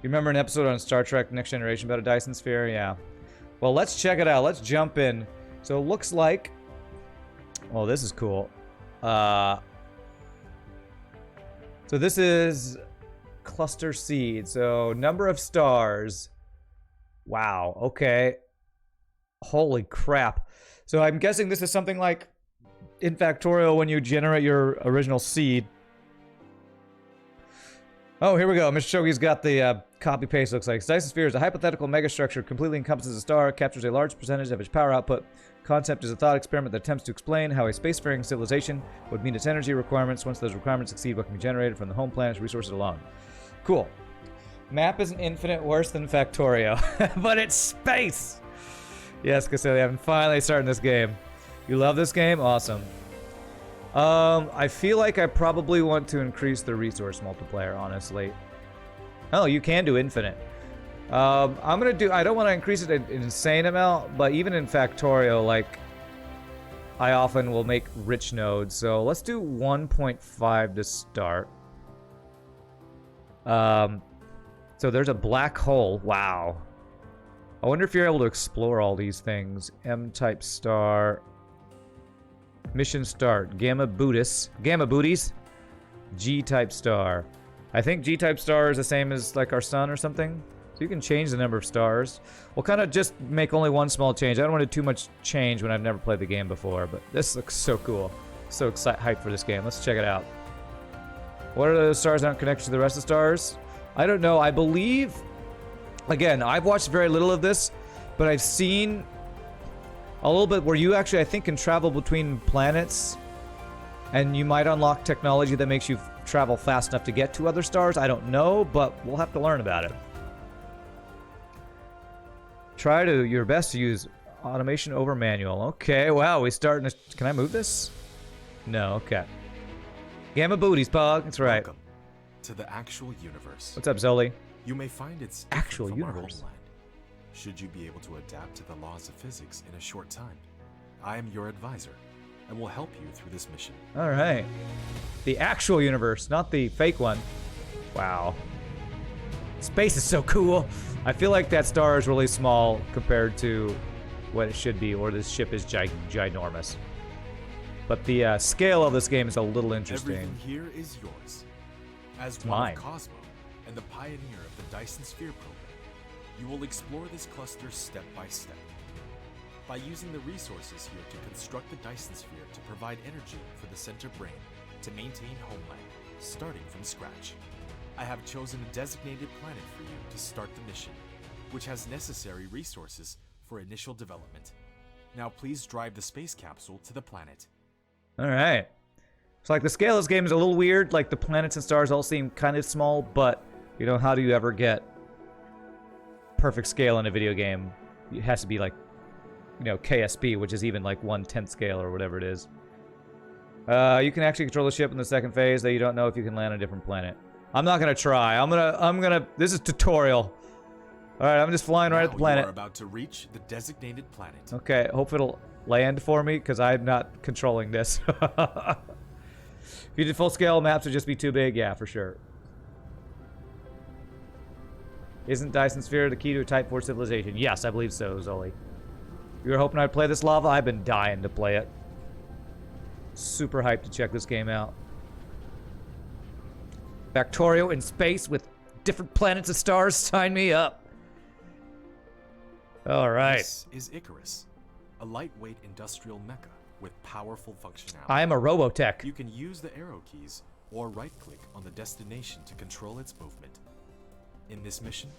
You remember an episode on Star Trek Next Generation about a Dyson Sphere? Yeah. Well, let's check it out. Let's jump in. So it looks like... Oh, this is cool. So this is cluster seed. So number of stars. Wow. Okay. Holy crap. So I'm guessing this is something like in Factorial when you generate your original seed. Oh, here we go. Mr. Shogi's got the copy-paste, looks like. Dyson Sphere is a hypothetical megastructure, completely encompasses a star, captures a large percentage of its power output. Concept is a thought experiment that attempts to explain how a spacefaring civilization would meet its energy requirements once those requirements exceed what can be generated from the home planet's resources alone. Cool. Map is an infinite worse than Factorio, but it's space! Yes, Cassilia, I'm finally starting this game. You love this game? Awesome. I feel like I probably want to increase the resource multiplier, honestly. Oh, you can do infinite. I'm gonna do... I don't want to increase it an insane amount, but even in Factorio, like... I often will make rich nodes, so let's do 1.5 to start. So there's a black hole. Wow. I wonder if you're able to explore all these things. M-type star... Mission start. Gamma booties. G-type star. I think G-type star is the same as like our sun or something. So you can change the number of stars. We'll kind of just make only one small change. I don't want to do too much change when I've never played the game before, but this looks so cool. So hyped for this game. Let's check it out. What are the stars not connected to the rest of the stars? I don't know. I believe... Again, I've watched very little of this, but I've seen... a little bit where you actually, I think, can travel between planets, and you might unlock technology that makes you travel fast enough to get to other stars. I don't know, but we'll have to learn about it. Try your best to use automation over manual. Okay, wow, we starting to... Can I move this? No, okay. Gamma booties, Pog. That's right. Welcome to the actual universe. What's up, Zoli? You may find it's Actual different from our universe. homeland. Should you be able to adapt to the laws of physics in a short time, I am your advisor and will help you through this mission. All right. The actual universe, not the fake one. Wow. Space is so cool. I feel like that star is really small compared to what it should be, or this ship is ginormous. But the scale of this game is a little interesting. Everything here is yours. As It's one mine. of Cosmo and the pioneer of the Dyson Sphere Program, you will explore this cluster step by step. By using the resources here to construct the Dyson Sphere to provide energy for the center brain to maintain homeland, starting from scratch. I have chosen a designated planet for you to start the mission, which has necessary resources for initial development. Now please drive the space capsule to the planet. Alright. So like the scale of this game is a little weird, like the planets and stars all seem kind of small, but you know, how do you ever get perfect scale in a video game? It has to be like, you know, KSP, which is even like 1/10 scale or whatever it is. You can actually control the ship in the second phase, though you don't know if you can land on a different planet. I'm not gonna try. I'm gonna. This is tutorial. All right, I'm just flying right at the planet. You are about to reach the designated planet. Okay, hope it'll land for me because I'm not controlling this. If you did full scale, maps would just be too big. Yeah, for sure. Isn't Dyson Sphere the key to a Type 4 civilization? Yes, I believe so, Zoli. You were hoping I'd play this lava? I've been dying to play it. Super hyped to check this game out. Factorio in space with different planets and stars. Sign me up. All right. This is Icarus, a lightweight industrial mecha with powerful functionality. I am a Robotech. You can use the arrow keys or right-click on the destination to control its movement. In this mission,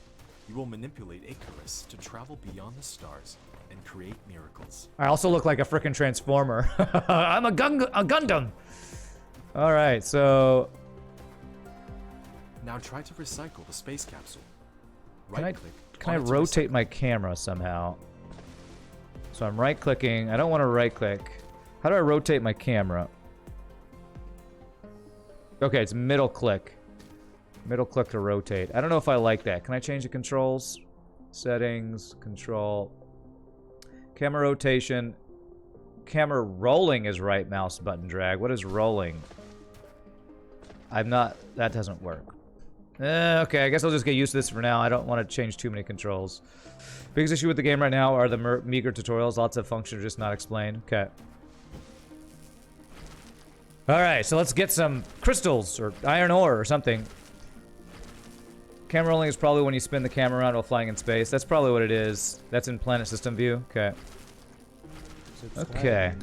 you will manipulate Icarus to travel beyond the stars and create miracles. I also look like a frickin' Transformer. I'm a Gundam. All right, so Now try to recycle the space capsule. Can Right-click. I rotate my camera somehow? So I'm right-clicking. I don't want to right-click. How do I rotate my camera? Okay, it's middle click. Middle click to rotate. I don't know if I like that. Can I change the controls? Settings, control. Camera rotation. Camera rolling is right mouse button drag. What is rolling? I'm not... That doesn't work. Okay, I guess I'll just get used to this for now. I don't want to change too many controls. Biggest issue with the game right now are the meager tutorials. Lots of functions are just not explained. Okay. Alright, so let's get some crystals or iron ore or something. Camera rolling is probably when you spin the camera around while flying in space. That's probably what it is. That's in planet system view. Okay. Okay.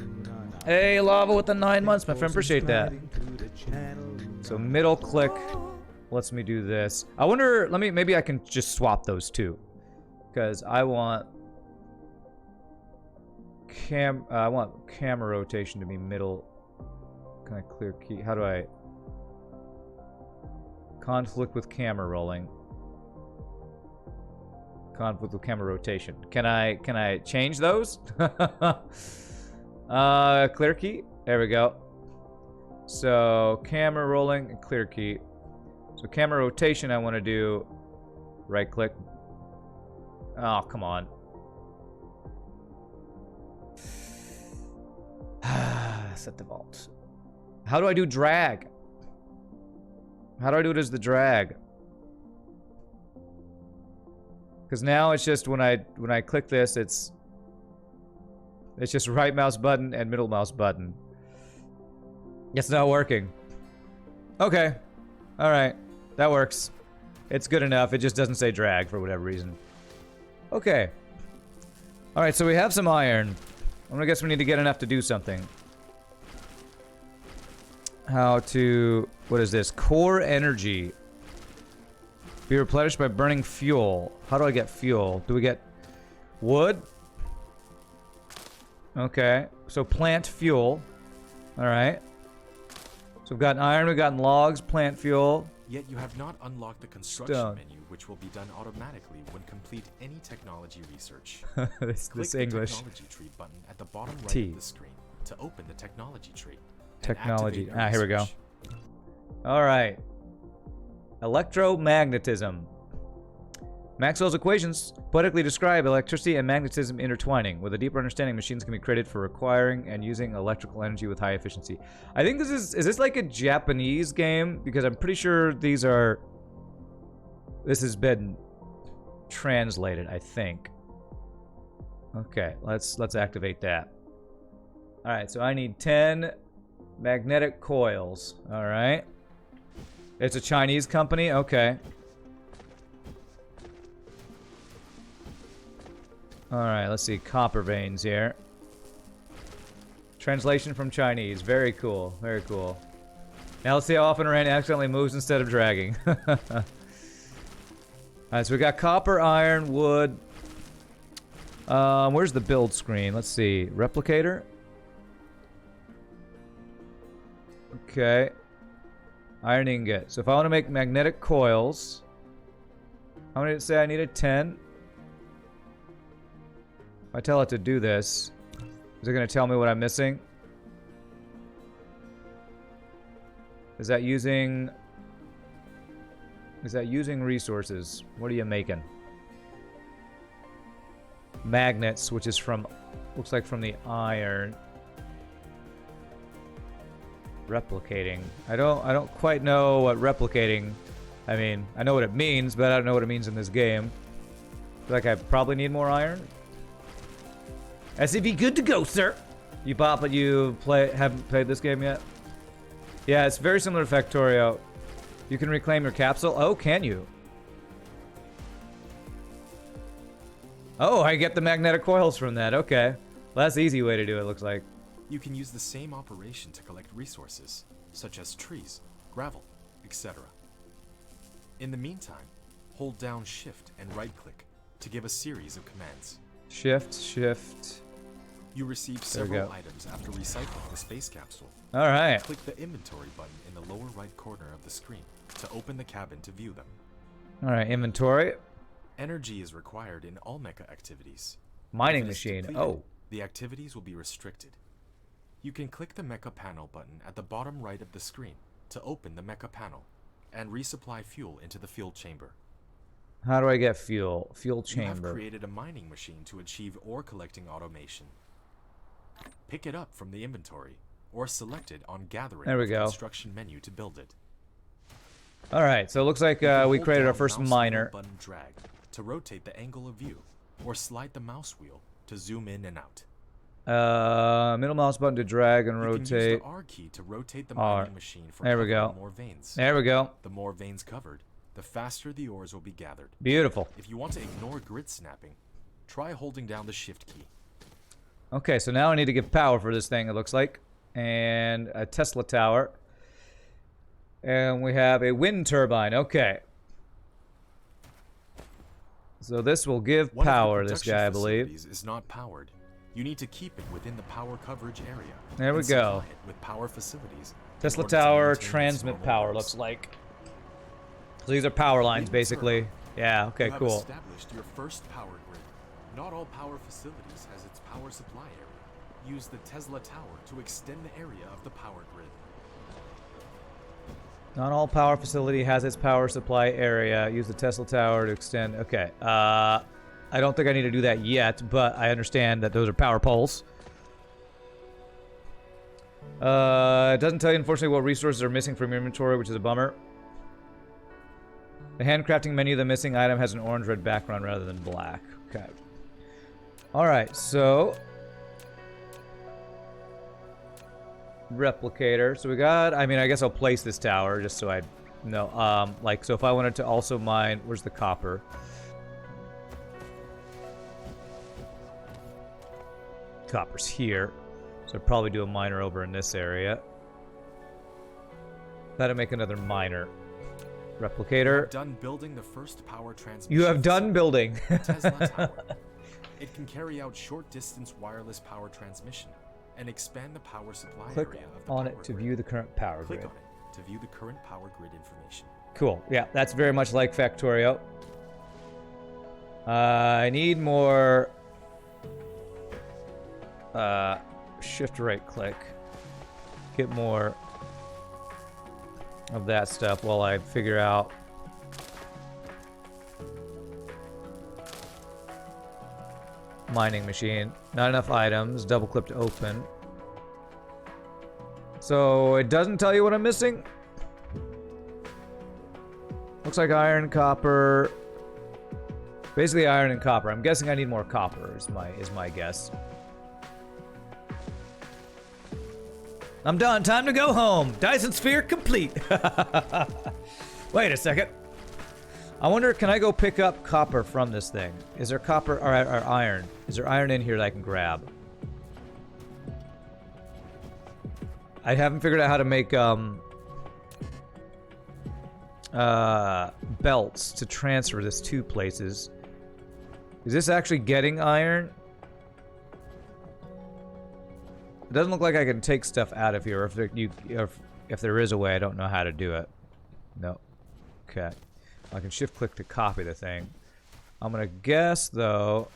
Hey, Lava with the 9 months, my friend. Appreciate that. So middle click lets me do this. I wonder, maybe I can just swap those two. Because I want camera rotation to be middle. Can I clear key? How do I conflict with camera rolling? Conflict with camera rotation. Can I change those? Clear key. There we go. So camera rolling and clear key. So camera rotation I want to do right click. Oh, come on. Set default. How do I do drag? How do I do it as the drag? Because now it's just when I click this, it's just right mouse button and middle mouse button. It's not working. Okay. All right. That works. It's good enough. It just doesn't say drag for whatever reason. Okay. All right, so we have some iron. I'm gonna guess we need to get enough to do something. How to... What is this? Core energy. Be replenished by burning fuel. How do I get fuel? Do we get wood? Okay. So plant fuel. Alright. So we've gotten iron, we've gotten logs, plant fuel. Yet you have not unlocked the construction Stone. menu, which will be done automatically when complete any technology research. this Click English. the technology tree button at the bottom right T. of the screen to open the technology tree. and Technology. activate your Here we go. research. Alright. Electromagnetism. Maxwell's equations poetically describe electricity and magnetism intertwining. With a deeper understanding, machines can be created for acquiring and using electrical energy with high efficiency. I think this is this like a Japanese game? Because I'm pretty sure this has been translated, I think. Okay, let's activate that. Alright, so I need 10 magnetic coils. Alright. It's a Chinese company? Okay. Alright, let's see. Copper veins here. Translation from Chinese. Very cool. Very cool. Now let's see how often Rand accidentally moves instead of dragging. Alright, so we got copper, iron, wood. Where's the build screen? Let's see. Replicator. Okay. Iron ingot. So if I want to make magnetic coils, how many did it say I needed? 10? If I tell it to do this, is it going to tell me what I'm missing? Is that using resources? What are you making? Magnets, which is from, looks like from the iron. Replicating. I don't quite know what replicating. I mean, I know what it means, but I don't know what it means in this game. I feel like I probably need more iron. SCP good to go, sir. You bop, but you haven't played this game yet? Yeah, it's very similar to Factorio. You can reclaim your capsule. Oh, can you? Oh, I get the magnetic coils from that. Okay. Well, that's the easy way to do it, looks like. You can use the same operation to collect resources, such as trees, gravel, etc. In the meantime, hold down Shift and right-click to give a series of commands. Shift. You receive several items after recycling the space capsule. Alright. Click the inventory button in the lower right corner of the screen to open the cabin to view them. Alright, inventory. Energy is required in all mecha activities. Mining If it is machine. depleted, Oh. The activities will be restricted. You can click the mecha panel button at the bottom right of the screen to open the mecha panel and resupply fuel into the fuel chamber. How do I get fuel? Fuel You have chamber. created a mining machine to achieve ore collecting automation. Pick it up from the inventory or select it on gathering There we with the go. construction menu to build it. All right, so it looks like You can we hold created our down first mouse miner. wheel button drag to rotate the angle of view, or slide the mouse wheel to zoom in and out. Middle mouse button to drag and You can use rotate. the R key to rotate the R. mining machine for There we covering go. more veins. There we go. The more veins covered, the faster the ores will be gathered. Beautiful. If you want to ignore grid snapping, try holding down the shift key. Okay, so now I need to give power for this thing, it looks like. And a Tesla tower. And we have a wind turbine. Okay. So this will give One power, of the this guy, I believe. facilities is not powered. You need to keep it within the power coverage area. There we and go. supply it with power facilities. in Tesla order to tower, maintain its transmit normal power, course. looks like. So these are power lines, Wind basically. turbine. Yeah, okay, You have cool. established your first power grid. Not all power facilities has its power supply area. Use the Tesla tower to extend the area of the power grid. Not all power facility has its power supply area. Use the Tesla tower to extend. Okay. I don't think I need to do that yet, but I understand that those are power poles. It doesn't tell you, unfortunately, what resources are missing from your inventory, which is a bummer. The handcrafting menu, the missing item has an orange-red background rather than black. Okay. Alright, so... replicator. So we got... I mean, I guess I'll place this tower just so I know. Like, so if I wanted to also mine... Where's the copper? Copper's here. So I'd probably do a miner over in this area. That'll make another miner. Replicator. Done building the first power transmission. You have done building. Tesla tower. It can carry out short-distance wireless power transmission and expand the power supply Click area of the on power it to grid. view the current power Click grid. on it to view the current power grid information. Cool. Yeah, that's very much like Factorio. I need more... shift right click. Get more of that stuff while I figure out... mining machine. Not enough items. Double click to open. So it doesn't tell you what I'm missing. Looks like iron, copper. Basically iron and copper. I'm guessing I need more copper is my guess. I'm done. Time to go home. Dyson Sphere complete. Wait a second. I wonder, can I go pick up copper from this thing? Is there copper or iron? Is there iron in here that I can grab? I haven't figured out how to make belts to transfer this to places. Is this actually getting iron? It doesn't look like I can take stuff out of here. If there is a way, I don't know how to do it. No. Okay. I can shift click to copy the thing. I'm gonna guess though.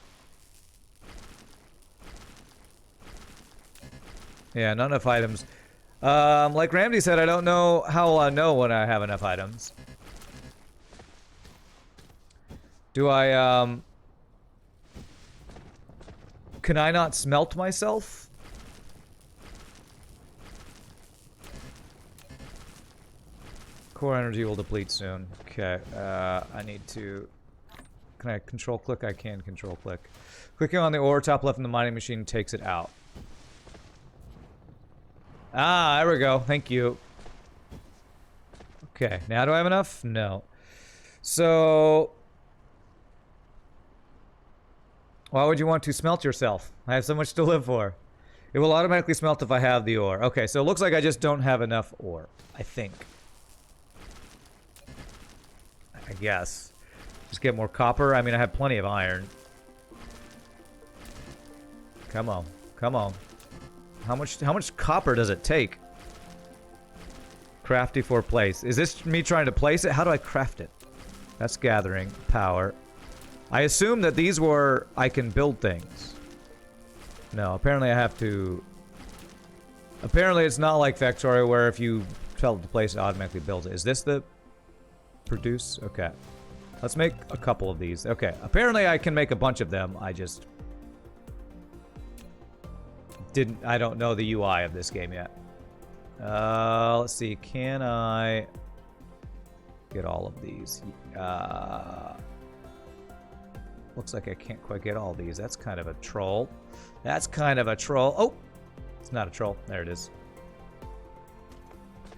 Yeah, not enough items. Like Ramsey said, I don't know how I know when I have enough items. Do I can I not smelt myself? Core energy will deplete soon. Okay, I need to... Can I control click? I can control click. Clicking on the ore top left in the mining machine takes it out. Ah, there we go. Thank you. Okay, now do I have enough? No. So... why would you want to smelt yourself? I have so much to live for. It will automatically smelt if I have the ore. Okay, so it looks like I just don't have enough ore. I think. I guess. Just get more copper. I mean, I have plenty of iron. Come on. Come on. How much copper does it take? Crafty for place. Is this me trying to place it? How do I craft it? That's gathering. Power. I assume that these were... I can build things. No, apparently I have to... Apparently it's not like Factorio where if you tell it to place it automatically builds it. Is this the... produce? Okay. Let's make a couple of these. Okay. Apparently I can make a bunch of them. I just... I don't know the UI of this game yet. Let's see. Can I... get all of these. Looks like I can't quite get all these. That's kind of a troll. That's kind of a troll. Oh, it's not a troll. There it is.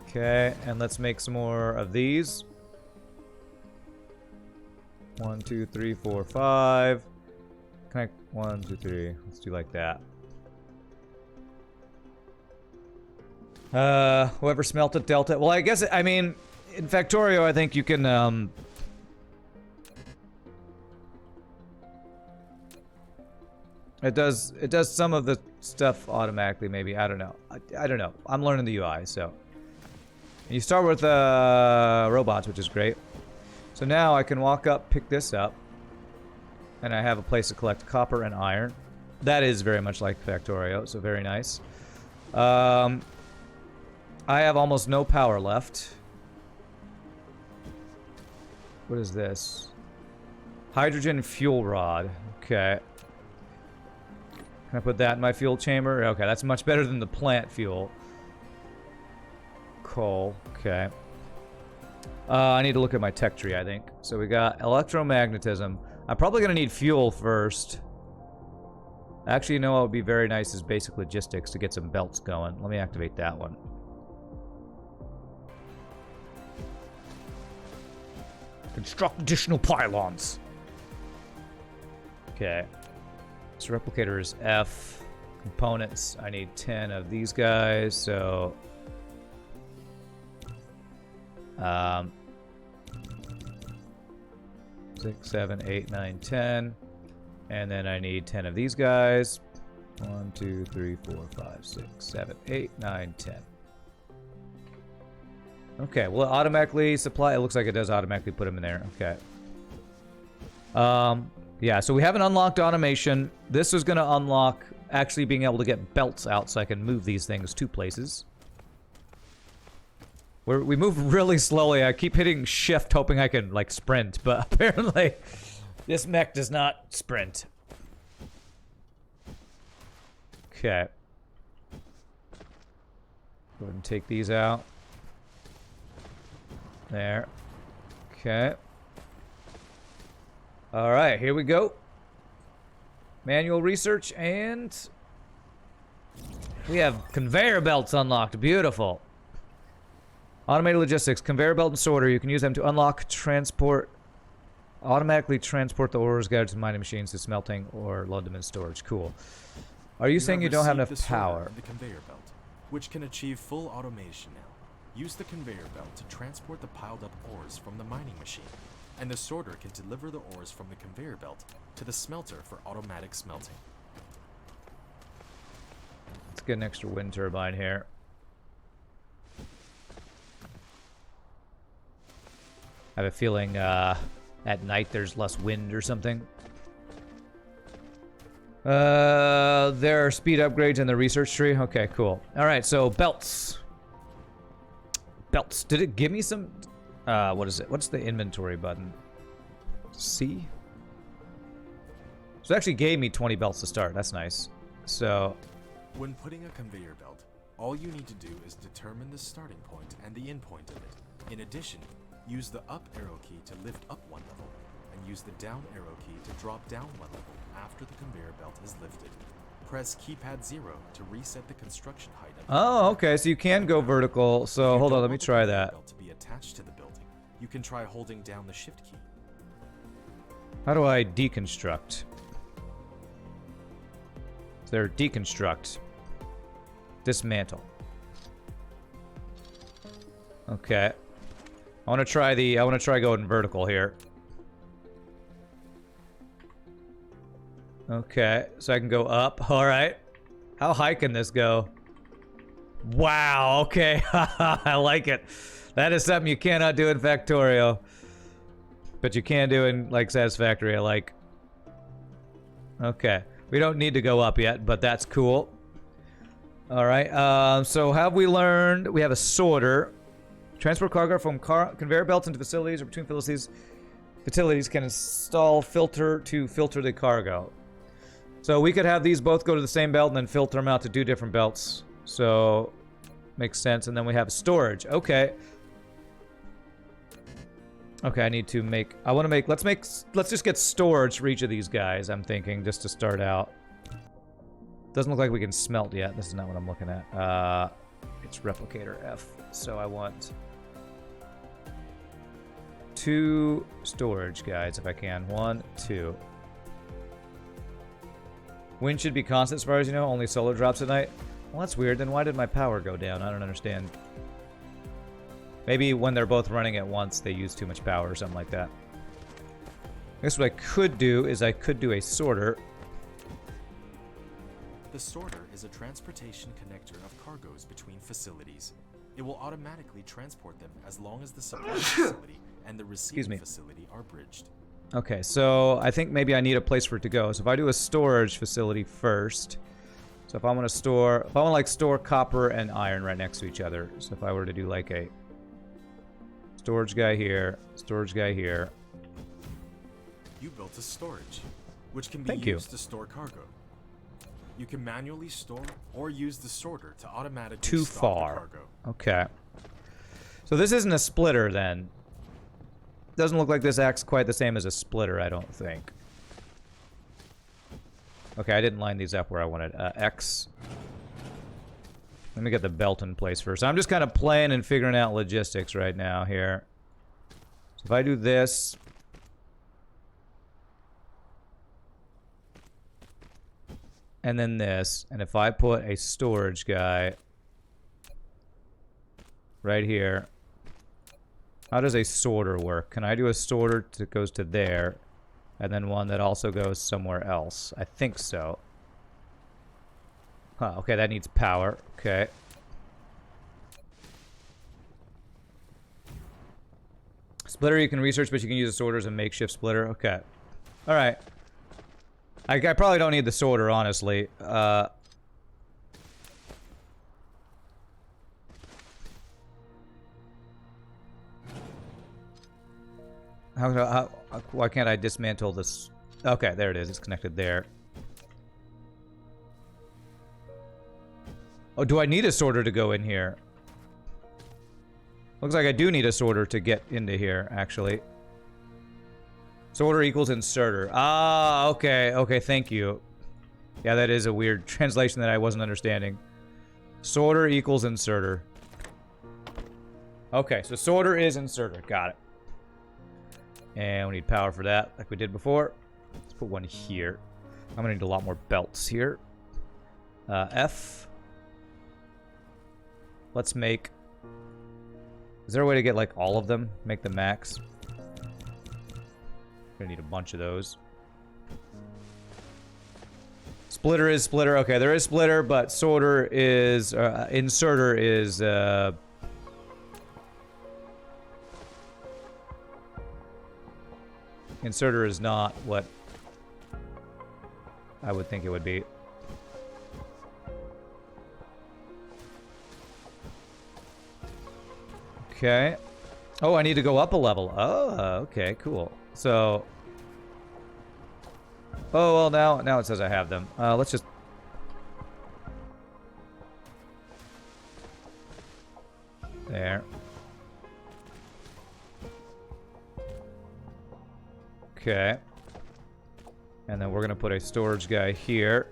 Okay, and let's make some more of these. 1, 2, 3, 4, 5. Can I? 1, 2, 3. Let's do like that. Whoever smelted Delta. Well, I guess, I mean, in Factorio, I think you can, it does some of the stuff automatically, maybe. I don't know. I don't know. I'm learning the UI, so. And you start with, robots, which is great. So now I can walk up, pick this up, and I have a place to collect copper and iron. That is very much like Factorio, so very nice. I have almost no power left. What is this? Hydrogen fuel rod. Okay. Can I put that in my fuel chamber? Okay, that's much better than the plant fuel. Coal. Okay. I need to look at my tech tree, I think. So we got electromagnetism. I'm probably going to need fuel first. Actually, you know what would be very nice is basic logistics to get some belts going. Let me activate that one. Construct additional pylons. Okay. So replicator is F. Components. I need 10 of these guys, so... 6, 7, 8, 9, 10. And then I need 10 of these guys. 1, 2, 3, 4, 5, 6, 7, 8, 9, 10. Okay, will it automatically supply? It looks like it does automatically put them in there. Okay. Yeah, so we haven't unlocked automation. This is going to unlock actually being able to get belts out so I can move these things to places. We move really slowly. I keep hitting shift hoping I can, like, sprint, but apparently this mech does not sprint. Okay. Go ahead and take these out. There. Okay. Alright, here we go. Manual research, and we have conveyor belts unlocked. Beautiful. Automated logistics, conveyor belt and sorter. You can use them to unlock, transport, automatically transport the ores gathered to mining machines to smelting or load them in storage. Cool. Are you saying you don't have enough power? The conveyor belt, which can achieve full automation now. Use the conveyor belt to transport the piled up ores from the mining machine, and the sorter can deliver the ores from the conveyor belt to the smelter for automatic smelting. Let's get an extra wind turbine here. I have a feeling at night there's less wind or something. There are speed upgrades in the research tree. Okay, cool. All right, so belts. Belts. Did it give me some? What is it? What's the inventory button? C? So it actually gave me 20 belts to start. That's nice. So... when putting a conveyor belt, all you need to do is determine the starting point and the end point of it. In addition, use the up arrow key to lift up one level, and use the down arrow key to drop down one level after the conveyor belt is lifted. Press keypad 0 to reset the construction height. Oh, okay, so you can go vertical. So hold on, let me try that. To be attached to the building, you can try holding down the shift key. How do I deconstruct? There, deconstruct. Dismantle. Okay. I want to try going vertical here. Okay, so I can go up. All right. How high can this go? Wow, okay. I like it. That is something you cannot do in Factorio. But you can do in, like, Satisfactory, I like. Okay. We don't need to go up yet, but that's cool. Alright, so have we learned... we have a sorter. Transport cargo from conveyor belts into facilities or between facilities. Facilities can install filter to filter the cargo. So we could have these both go to the same belt and then filter them out to do different belts. So, makes sense. And then we have storage. Okay. Okay, I need to make... I want to make... Let's just get storage for each of these guys, I'm thinking, just to start out. Doesn't look like we can smelt yet. This is not what I'm looking at. It's replicator F. So I want 2 storage guys, if I can. 1, 2. Wind should be constant as far as you know. Only solar drops at night. Well, that's weird. Then why did my power go down? I don't understand. Maybe when they're both running at once, they use too much power or something like that. I guess what I could do is I could do a sorter. The sorter is a transportation connector of cargoes between facilities. It will automatically transport them as long as the supply facility and the receiving facility are bridged. Okay, so I think maybe I need a place for it to go. So if I do a storage facility first, so if I want to store, if I want to like store copper and iron right next to each other. So if I were to do like a storage guy here, storage guy here. You built a storage, which can be used to store cargo. You can manually store or use the sorter to automatically stop the cargo. Okay. So this isn't a splitter then. Doesn't look like this acts quite the same as a splitter, I don't think. Okay, I didn't line these up where I wanted. X. Let me get the belt in place first. I'm just kind of playing and figuring out logistics right now here. So if I do this... and then this, and if I put a storage guy right here, how does a sorter work? Can I do a sorter that goes to there, and then one that also goes somewhere else? I think so. Huh, okay, that needs power. Okay. Splitter you can research, but you can use a sorter as a makeshift splitter. Okay. Alright. I probably don't need the sorter, honestly. How why can't I dismantle this? Okay, there it is. It's connected there. Oh, do I need a sorter to go in here? Looks like I do need a sorter to get into here, actually. Sorter equals inserter. Ah, okay. Okay, thank you. Yeah, that is a weird translation that I wasn't understanding. Sorter equals inserter. Okay, so sorter is inserter. Got it. And we need power for that, like we did before. Let's put one here. I'm gonna need a lot more belts here. F. Let's make... Is there a way to get, like, all of them? Make the max? Gonna need a bunch of those. Splitter is splitter. Okay, there is splitter, but sorter is... inserter is... Inserter is not what I would think it would be. Okay. Oh, I need to go up a level. Oh, okay, cool. So... Oh, well, now it says I have them. Let's just... There. Okay. And then we're going to put a storage guy here.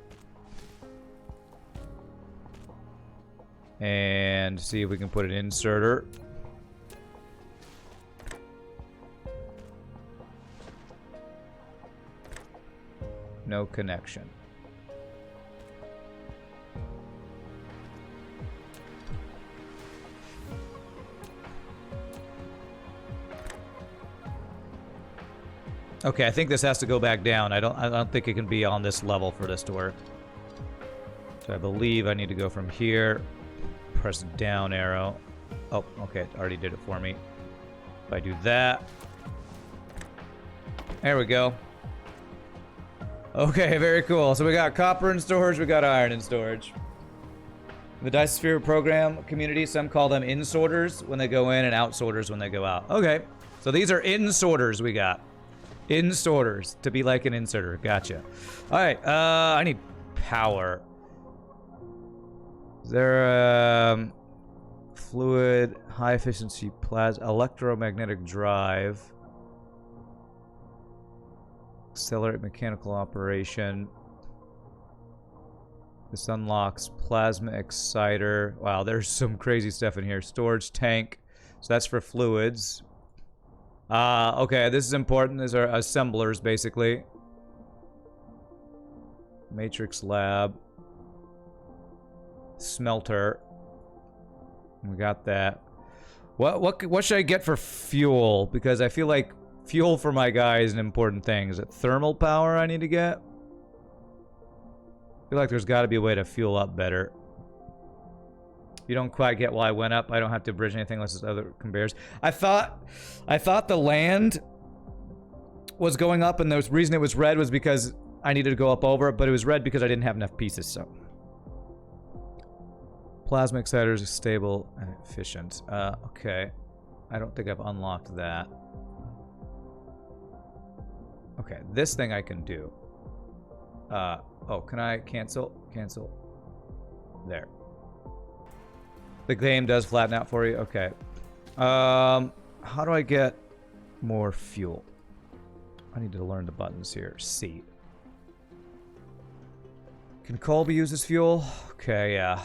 And see if we can put an inserter. No connection. Okay, I think this has to go back down. I don't think it can be on this level for this to work. So I believe I need to go from here, press down arrow. Oh, okay, it already did it for me. If I do that, there we go. Okay, very cool. So we got copper in storage, we got iron in storage. The Dyson Sphere Program community, some call them in-sorters when they go in and out-sorters when they go out. Okay, so these are in-sorters we got. In-sorters, to be like an inserter. Gotcha. Alright, I need power. Is there fluid, high-efficiency plasma, electromagnetic drive? Accelerate mechanical operation. This unlocks plasma exciter. Wow, there's some crazy stuff in here. Storage tank. So that's for fluids. Okay, this is important. These are assemblers, basically. Matrix lab. Smelter. We got that. What should I get for fuel? Because I feel like fuel for my guy is an important thing. Is it thermal power I need to get? I feel like there's got to be a way to fuel up better. You don't quite get why I went up. I don't have to bridge anything unless it's other conveyors. I thought the land was going up, and the reason it was red was because I needed to go up over it, but it was red because I didn't have enough pieces, so. Plasma exciters is stable and efficient. Okay. I don't think I've unlocked that. Okay, this thing I can do. Oh, can I cancel? Cancel. There. The game does flatten out for you? Okay. How do I get more fuel? I need to learn the buttons here. C. Can coal be used as fuel? Okay, yeah.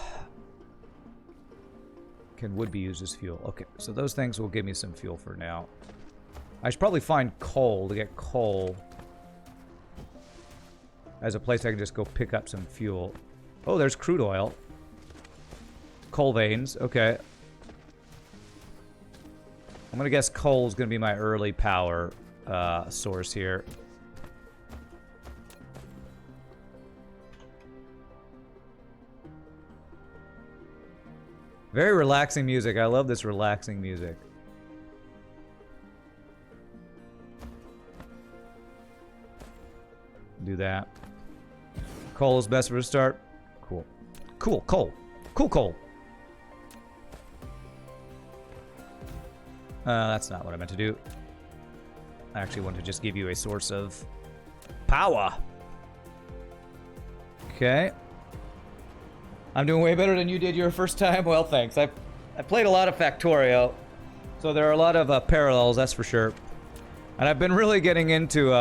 Can wood be used as fuel? Okay, so those things will give me some fuel for now. I should probably find coal to get coal as a place I can just go pick up some fuel. Oh, there's crude oil. Coal veins, okay. I'm gonna guess coal is gonna be my early power source here. Very relaxing music. I love this relaxing music. Do that. Coal is best for a start. Cool. Cool, coal. Cool coal. That's not what I meant to do. I actually want to just give you a source of power. Okay. I'm doing way better than you did your first time. Well, thanks. I played a lot of Factorio, so there are a lot of parallels, that's for sure. And I've been really getting into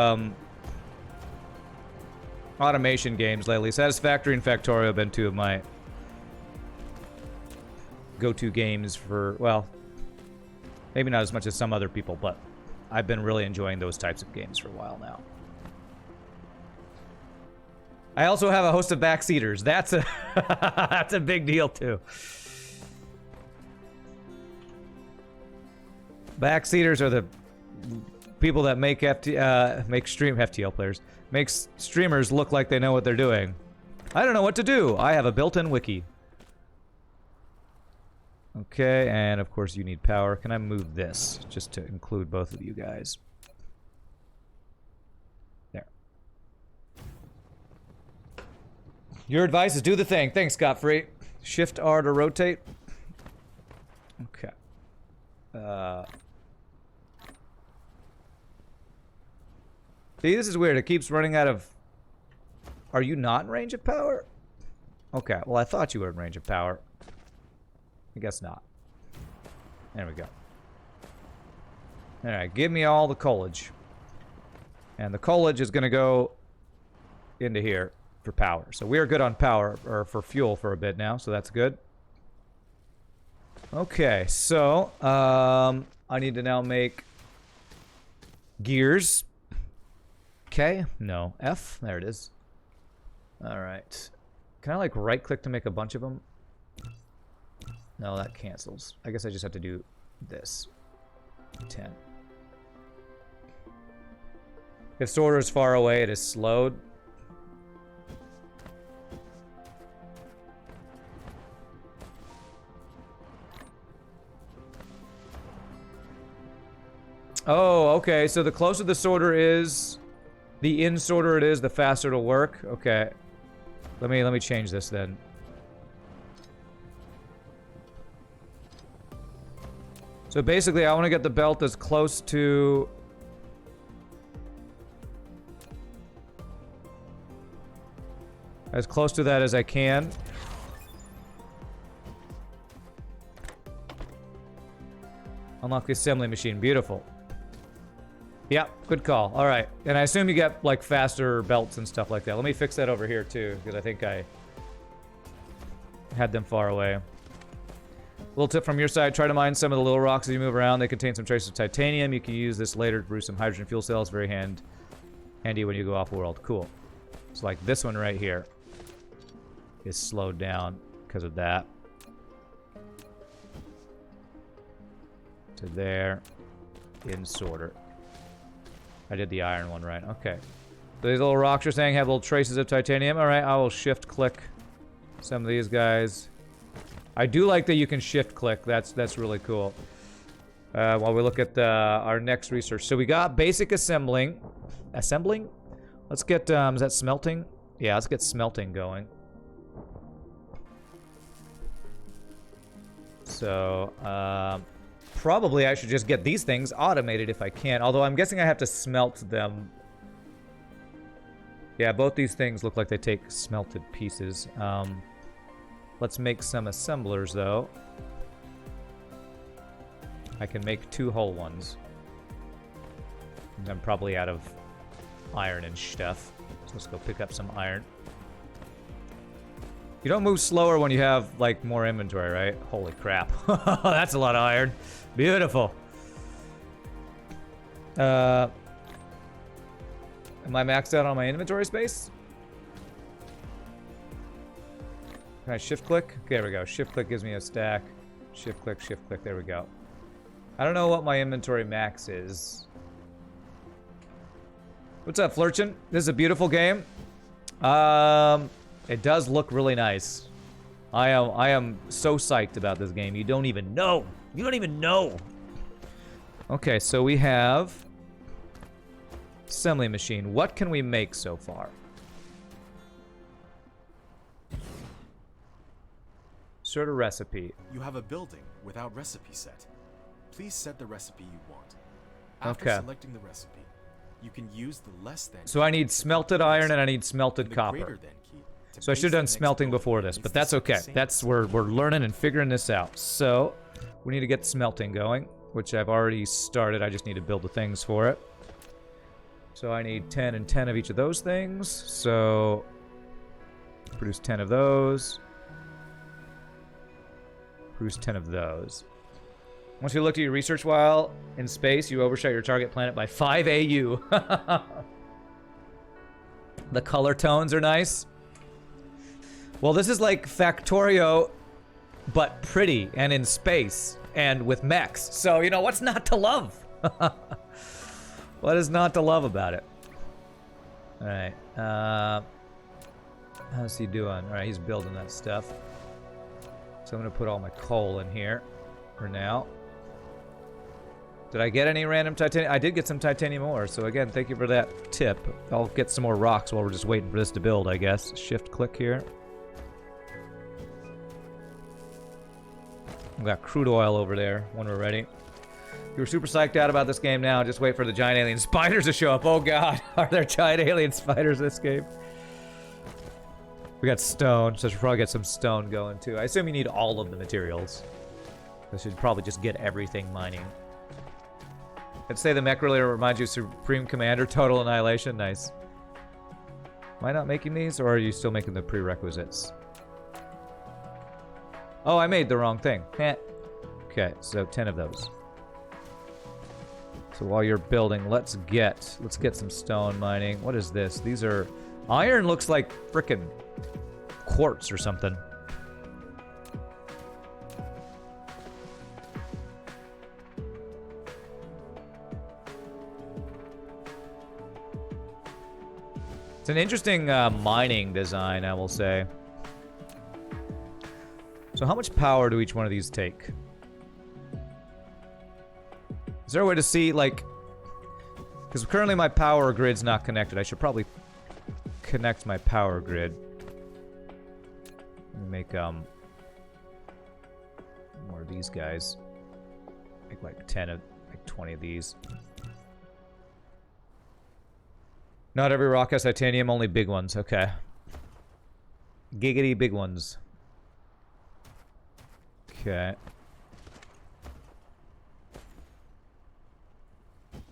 automation games lately. Satisfactory and Factorio have been two of my go-to games for, well, maybe not as much as some other people, but I've been really enjoying those types of games for a while now. I also have a host of backseaters. That's a that's a big deal too. Backseaters are the people that make FTL players, makes streamers look like they know what they're doing. I don't know what to do. I have a built-in wiki. Okay, and of course you need power. Can I move this just to include both of you guys? There. Your advice is do the thing. Thanks, Godfrey. Shift R to rotate. Okay. See, this is weird. It keeps running out of... Are you not in range of power? Okay, well, I thought you were in range of power. I guess not. There we go. Alright, give me all the coalage. And the coalage is going to go into here for power. So we are good on power, or for fuel for a bit now, so that's good. Okay, so I need to now make gears. K? No. F? There it is. Alright. Can I, like, right-click to make a bunch of them? No, that cancels. I guess I just have to do this. 10. If sorter is far away, it is slowed. Oh, okay. So the closer the sorter is, the in sorter it is, the faster it'll work. Okay. Let me change this then. So basically, I want to get the belt as close to... as close to that as I can. Unlock the assembly machine. Beautiful. Yeah, good call. All right. And I assume you get, like, faster belts and stuff like that. Let me fix that over here, too, because I think I had them far away. Little tip from your side, try to mine some of the little rocks as you move around. They contain some traces of titanium. You can use this later to produce some hydrogen fuel cells. Very handy when you go off-world. Cool. It's like this one right here is slowed down because of that. To there. In sorter. I did the iron one right. Okay. So these little rocks you're saying have little traces of titanium. Alright, I will shift-click some of these guys. I do like that you can shift-click. That's really cool. While we look at our next research. So we got basic assembling. Assembling? Let's get, is that smelting? Yeah, let's get smelting going. So, probably I should just get these things automated if I can. Although I'm guessing I have to smelt them. Yeah, both these things look like they take smelted pieces. Let's make some assemblers, though. I can make 2 whole ones. And I'm probably out of iron and stuff. So let's go pick up some iron. You don't move slower when you have, like, more inventory, right? Holy crap. That's a lot of iron. Beautiful. Am I maxed out on my inventory space? Can I shift-click? Okay, there we go. Shift-click gives me a stack. Shift-click, shift-click. There we go. I don't know what my inventory max is. What's up, Flurchin? This is a beautiful game. It does look really nice. I am so psyched about this game. You don't even know. You don't even know. Okay, so we have assembly machine. What can we make so far? Sort of recipe. You have a building without recipe set. Please set the recipe you want. After Okay. selecting the recipe, you can use the less than. So I need smelted iron and I need smelted and the copper. greater than key to So I should have place the done next smelting building before that this, needs but the that's okay. same That's we're learning and figuring this out. So we need to get smelting going, which I've already started. I just need to build the things for it. So I need 10 and 10 of each of those things. So produce 10 of those. Produce 10 of those. Once you looked at your research while in space, you overshot your target planet by 5 AU. The color tones are nice. Well, this is like Factorio, but pretty and in space and with mechs. So, you know, what's not to love? What is not to love about it? Alright. How's he doing? Alright, he's building that stuff. So I'm going to put all my coal in here for now. Did I get any random titanium? I did get some titanium ore, so again, thank you for that tip. I'll get some more rocks while we're just waiting for this to build, I guess. Shift-click here. We've got crude oil over there when we're ready. You were super psyched out about this game now. Just wait for the giant alien spiders to show up. Oh god, are there giant alien spiders in this game? We got stone, so I should probably get some stone going too. I assume you need all of the materials. I should probably just get everything mining. Let's say the mech relator reminds you of Supreme Commander, Total Annihilation. Nice. Am I not making these, or are you still making the prerequisites? Oh, I made the wrong thing. Heh. Okay, so 10 of those. So while you're building, let's get some stone mining. What is this? These are... Iron looks like frickin' quartz or something. It's an interesting mining design, I will say. So how much power do each one of these take? Is there a way to see, like... Because currently my power grid's not connected. I should probably connect my power grid. Let me make, more of these guys. Make like 10 of... like 20 of these. Not every rock has titanium, only big ones. Okay. Giggity big ones. Okay.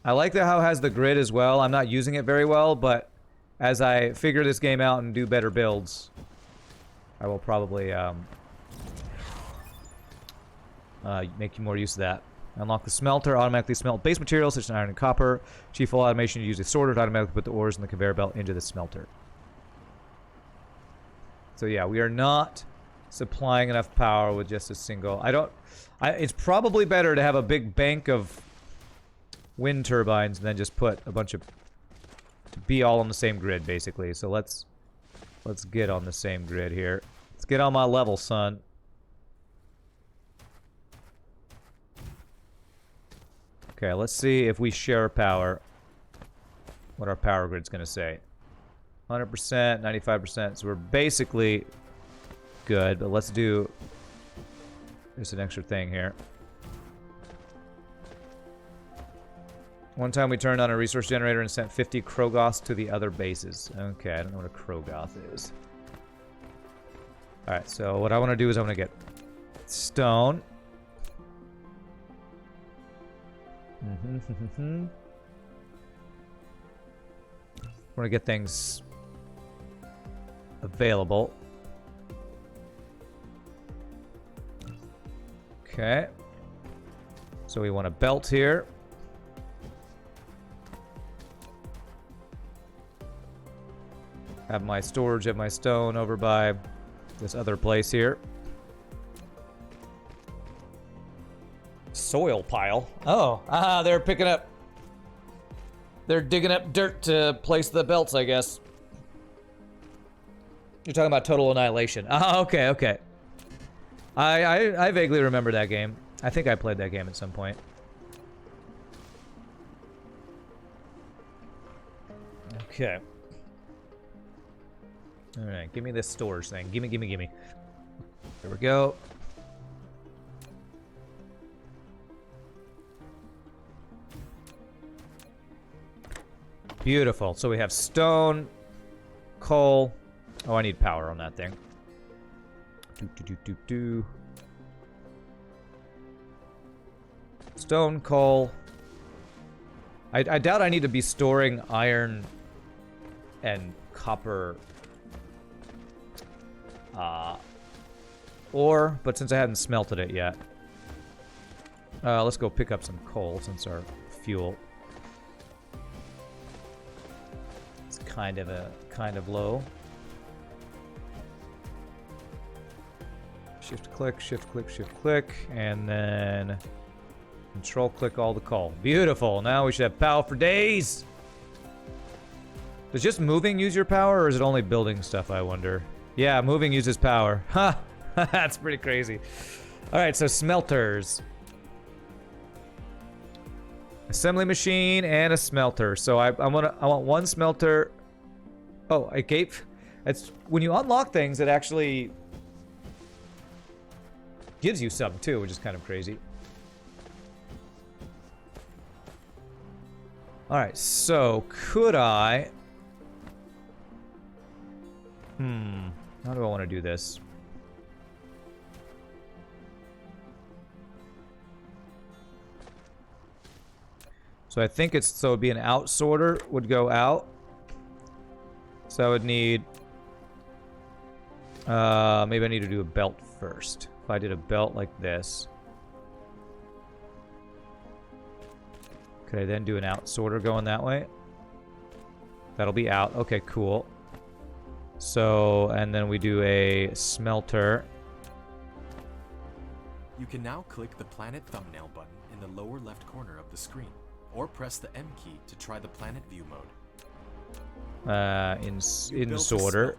I like that how it has the grid as well. I'm not using it very well, but as I figure this game out and do better builds, I will probably make more use of that. Unlock the smelter, automatically smelt base materials such as iron and copper. Chief full automation, use a sorter to automatically put the ores in the conveyor belt into the smelter. So yeah, we are not supplying enough power with just a single. It's probably better to have a big bank of wind turbines and then just put a bunch of, to be all on the same grid basically. So let's get on the same grid here. Let's get on my level, son. Okay, let's see if we share power. What our power grid's gonna say. 100%, 95%. So we're basically good, but let's do. There's an extra thing here. One time we turned on a resource generator and sent 50 Krogoths to the other bases. Okay, I don't know what a Krogoth is. Alright, so what I want to do is I want to get stone. I want to get things available. Okay. So we want a belt here. Have my storage of my stone over by this other place here. Soil pile. Oh, they're picking up. They're digging up dirt to place the belts, I guess. You're talking about Total Annihilation. Okay, okay. I vaguely remember that game. I think I played that game at some point. Okay. Alright, give me this storage thing. Gimme, gimme, gimme. There we go. Beautiful. So we have stone, coal. Oh, I need power on that thing. Stone, coal. I doubt I need to be storing iron and copper ore, but since I hadn't smelted it yet. Let's go pick up some coal since our fuel. Kind of low. Shift click, shift click, shift click, and then control click all the coal. Beautiful. Now we should have power for days. Does just moving use your power, or is it only building stuff, I wonder? Yeah, moving uses power. Ha! That's pretty crazy. Alright, so smelters. Assembly machine and a smelter. So I want one smelter. Oh, it gave. It's when you unlock things, it actually gives you some too, which is kind of crazy. All right, so could I? How do I want to do this? So I think it's so it'd be an out sorter would go out. So I would need, maybe I need to do a belt first. If I did a belt like this. Could I then do an out sorter going that way? That'll be out. Okay, cool. So, and then we do a smelter. You can now click the planet thumbnail button in the lower left corner of the screen, or press the M key to try the planet view mode. In sorter,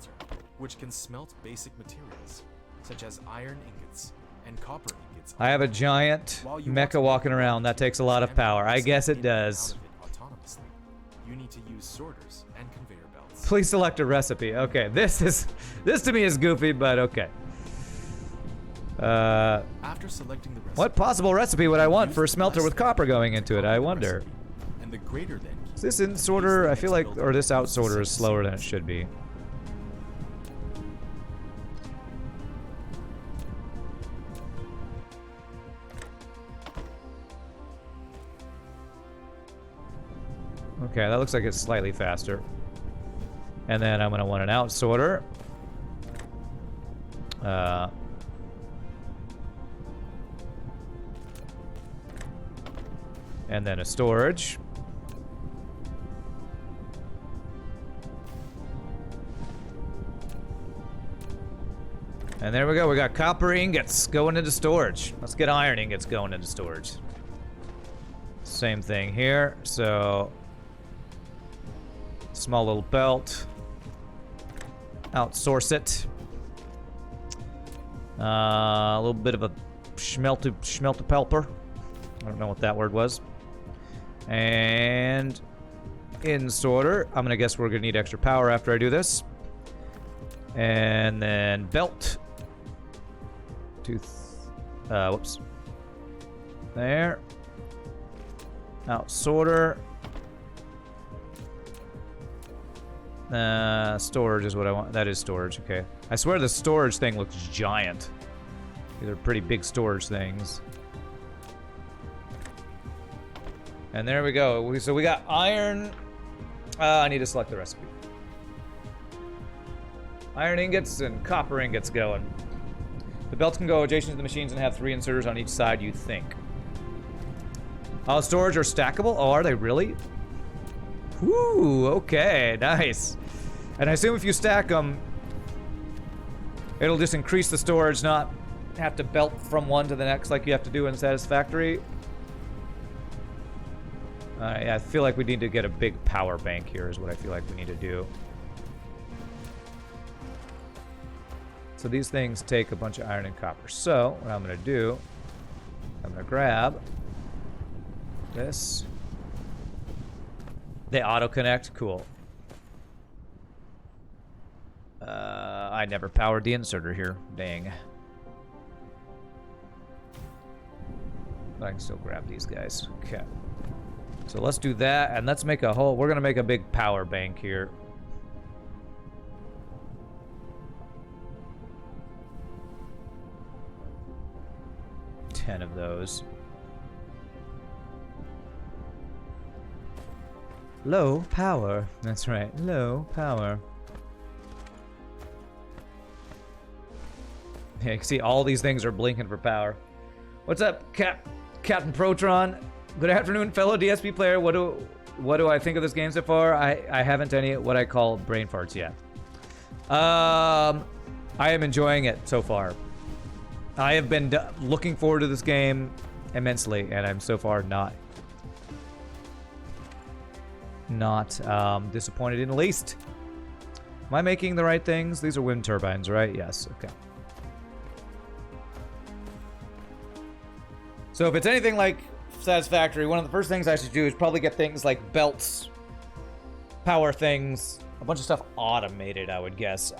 which can smelt basic materials such as iron ingots and copper ingots. I have a giant mecha walking around. That takes a lot of power. I guess it does. Autonomously. You need to use sorters and conveyor belts. Please select a recipe. Okay, this to me is goofy, but okay. After selecting the recipe, what possible recipe would I want for a smelter with copper going into it? I wonder. And the greater than. Is this in sorter? I feel like, or this out sorter is slower than it should be. Okay, that looks like it's slightly faster. And then I'm going to want an out sorter. And then a storage. And there we go. We got copper ingots going into storage. Let's get iron ingots going into storage. Same thing here. So, small little belt. Outsource it. A little bit of a schmeltepelper. I don't know what that word was. And in sorter. I'm gonna guess we're gonna need extra power after I do this. And then belt. Whoops. There. Out sorter. Storage is what I want. That is storage, okay. I swear the storage thing looks giant. These are pretty big storage things. And there we go. So we got iron. I need to select the recipe. Iron ingots and copper ingots going. The belts can go adjacent to the machines and have 3 inserters on each side, you think. Storage are stackable? Oh, are they really? Whoo, okay, nice. And I assume if you stack them, it'll just increase the storage, not have to belt from one to the next like you have to do in Satisfactory. Yeah, I feel like we need to get a big power bank here is what I feel like we need to do. So these things take a bunch of iron and copper. So what I'm going to do, I'm going to grab this. They auto-connect? Cool. I never powered the inserter here. Dang. But I can still grab these guys. Okay. So let's do that, and let's make a whole... We're going to make a big power bank here. Ten of those. Low power. That's right. Low power. Yeah, you can see all these things are blinking for power. What's up, Captain Protron? Good afternoon, fellow DSP player. What do I think of this game so far? I haven't any what I call brain farts yet. I am enjoying it so far. I have been looking forward to this game immensely, and I'm so far not disappointed in the least. Am I making the right things? These are wind turbines, right? Yes. Okay. So if it's anything like Satisfactory, one of the first things I should do is probably get things like belts, power things, a bunch of stuff automated, I would guess.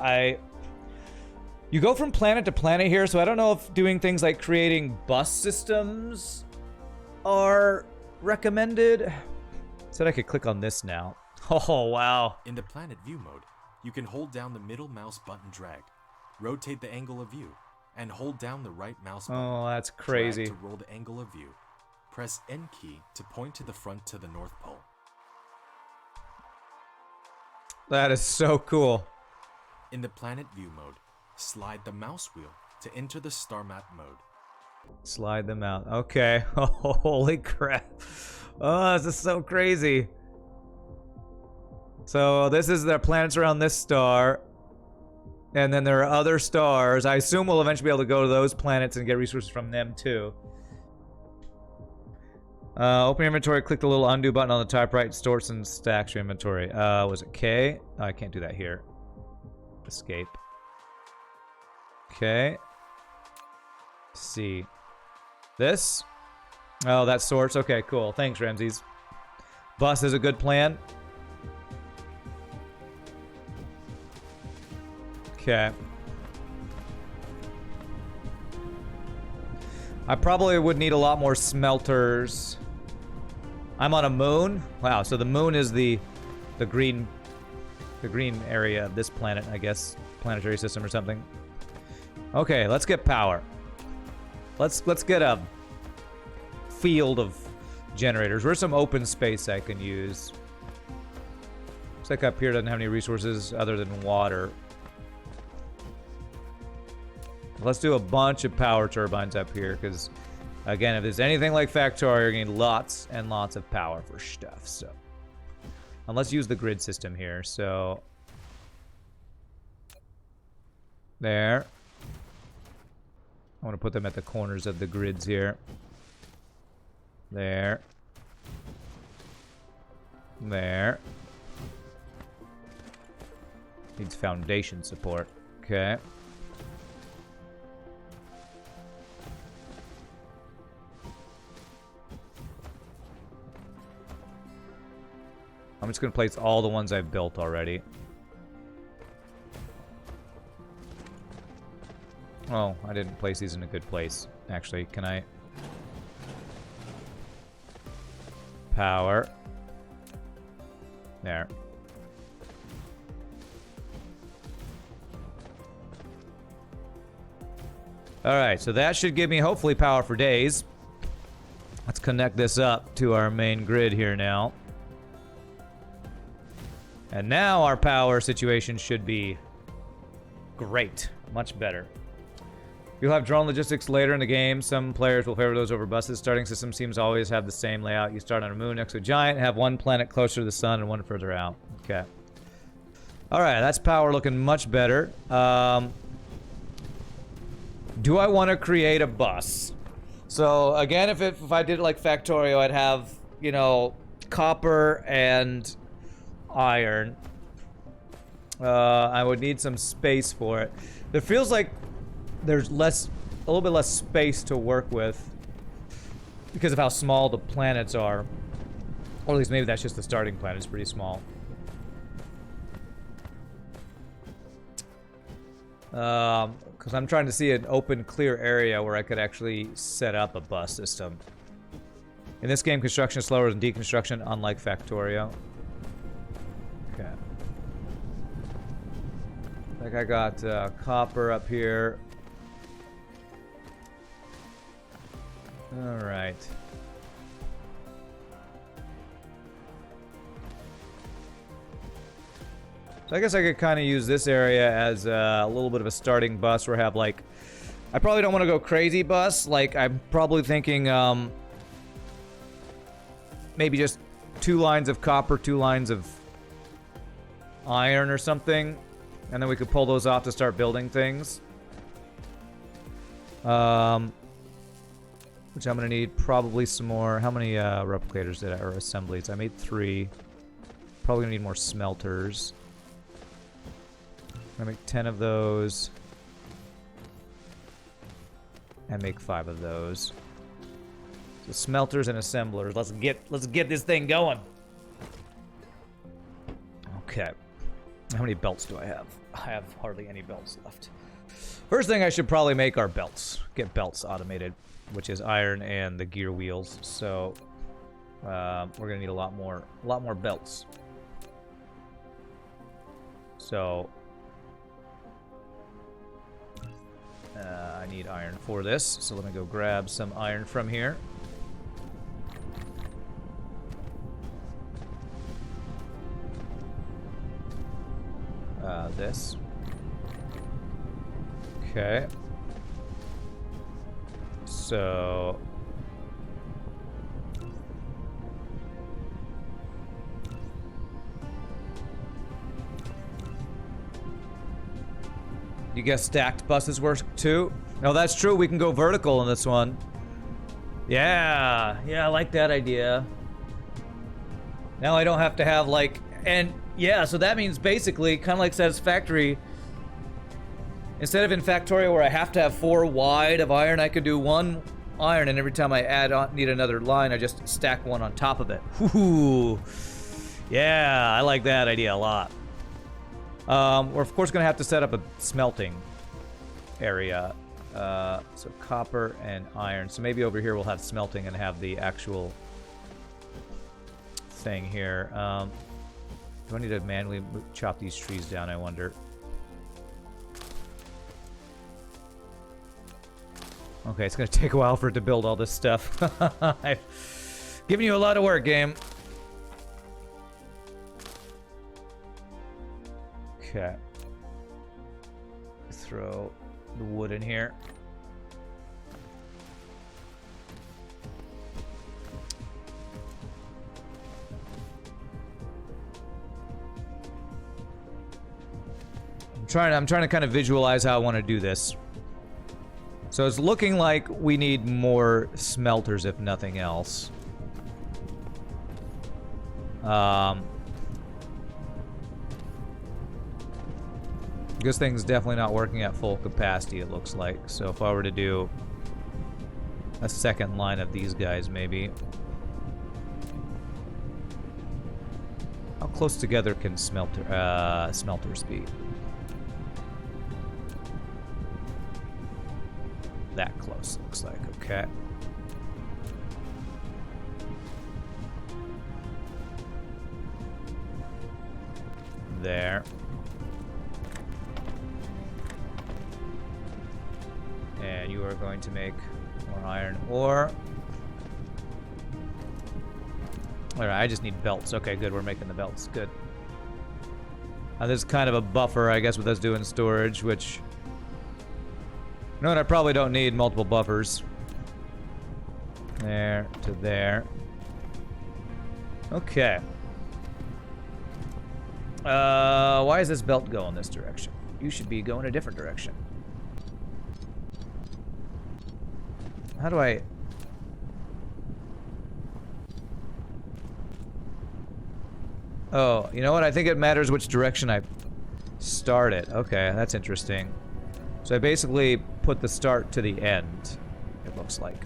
You go from planet to planet here, so I don't know if doing things like creating bus systems are recommended. Said I could click on this now. Oh, wow. In the planet view mode, you can hold down the middle mouse button drag, rotate the angle of view, and hold down the right mouse button. Oh, that's crazy. Drag to roll the angle of view. Press N key to point to the front to the North Pole. That is so cool. In the planet view mode, slide the mouse wheel to enter the star map mode. Slide them out. Okay. Holy crap. Oh, this is so crazy. So this is the planets around this star. And then there are other stars. I assume we'll eventually be able to go to those planets and get resources from them too. Open your inventory, click the little undo button on the top right, stores and stacks your inventory. Was it K? Oh, I can't do that here. Escape. Okay. C. This? Oh, that sorts. Okay, cool. Thanks, Ramses. Bus is a good plan. Okay. I probably would need a lot more smelters. I'm on a moon. Wow, so the moon is the green area of this planet, I guess. Planetary system or something. Okay, let's get power. Let's get a field of generators. Where's some open space I can use? Looks like up here doesn't have any resources other than water. Let's do a bunch of power turbines up here, because, again, if there's anything like Factorio, you're going to need lots and lots of power for stuff, so. And let's use the grid system here, so. There. I want to put them at the corners of the grids here. There. There. Needs foundation support. Okay. I'm just going to place all the ones I've built already. Oh, I didn't place these in a good place. Actually, can I? Power. There. Alright, so that should give me, hopefully, power for days. Let's connect this up to our main grid here now. And now our power situation should be great. Much better. You'll have drone logistics later in the game. Some players will favor those over buses. Starting system seems to always have the same layout. You start on a moon next to a giant, have one planet closer to the sun and one further out. Okay. Alright, that's power looking much better. Do I want to create a bus? So, again, if I did it like Factorio, I'd have, you know, copper and iron. I would need some space for it. It feels like there's a little bit less space to work with because of how small the planets are. Or at least maybe that's just the starting planet. It's pretty small. Because I'm trying to see an open, clear area where I could actually set up a bus system. In this game, construction is slower than deconstruction, unlike Factorio. Okay. Like I got copper up here. Alright. So I guess I could kind of use this area as a little bit of a starting bus where I have like... I probably don't want to go crazy bus. Like, I'm probably thinking maybe just 2 lines of copper, 2 lines of iron or something. And then we could pull those off to start building things. Which I'm going to need probably some more. How many replicators did I, or assemblies? I made 3. Probably going to need more smelters. I'm going to make 10 of those. And make 5 of those. So smelters and assemblers. Let's get this thing going. Okay. How many belts do I have? I have hardly any belts left. First thing I should probably make are belts. Get belts automated, which is iron and the gear wheels. So we're gonna need a lot more belts. So I need iron for this. So let me go grab some iron from here. This. Okay. So you guess stacked buses work too? No, that's true. We can go vertical in this one. Yeah, I like that idea. Now I don't have to have like, and yeah, so that means basically kind of like Satisfactory. Instead of in Factorio where I have to have 4 wide of iron, I could do 1 iron, and every time I add on, need another line, I just stack 1 on top of it. Whoo! Yeah, I like that idea a lot. We're of course gonna have to set up a smelting area. So copper and iron. So maybe over here we'll have smelting and have the actual thing here. Do I need to manually chop these trees down, I wonder? Okay, it's gonna take a while for it to build all this stuff. I've given you a lot of work, game. Okay. Throw the wood in here. I'm trying to kind of visualize how I want to do this. So it's looking like we need more smelters, if nothing else. This thing's definitely not working at full capacity, it looks like. So if I were to do a second line of these guys, maybe. How close together can smelters be? That close, looks like. Okay. There. And you are going to make more iron ore. Alright, I just need belts. Okay, good. We're making the belts. Good. There's kind of a buffer, I guess, with us doing storage, which... You know what? I probably don't need multiple buffers. There to there. Okay. Why is this belt going this direction? You should be going a different direction. How do I... Oh, you know what? I think it matters which direction I start it. Okay, that's interesting. So I basically put the start to the end, it looks like.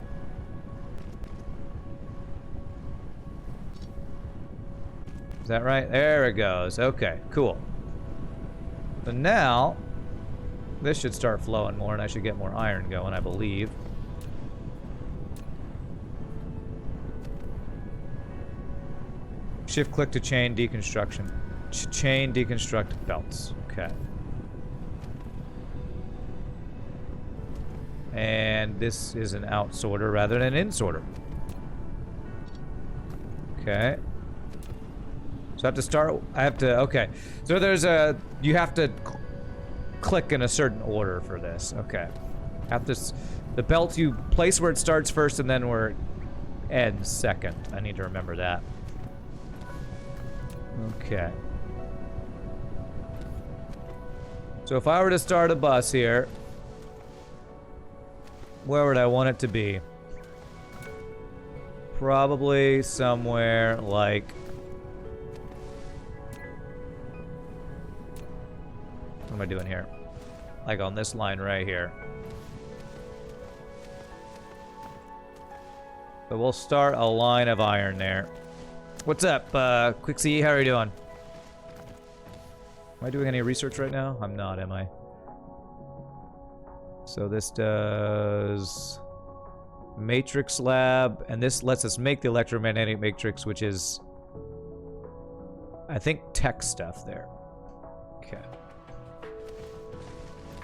Is that right? There it goes. Okay, cool. So now, this should start flowing more and I should get more iron going, I believe. Shift click to chain deconstruction. Chain deconstruct belts. Okay. And this is an out sorter rather than an in sorter. Okay. So I have to start, okay. So there's you have to click in a certain order for this. Okay. The belt you place where it starts first and then where it ends second. I need to remember that. Okay. So if I were to start a bus here, where would I want it to be? Probably somewhere like... What am I doing here? Like on this line right here. But we'll start a line of iron there. What's up, Quixie? How are you doing? Am I doing any research right now? I'm not, am I? So this does matrix lab, and this lets us make the electromagnetic matrix, which is, I think, tech stuff there. Okay.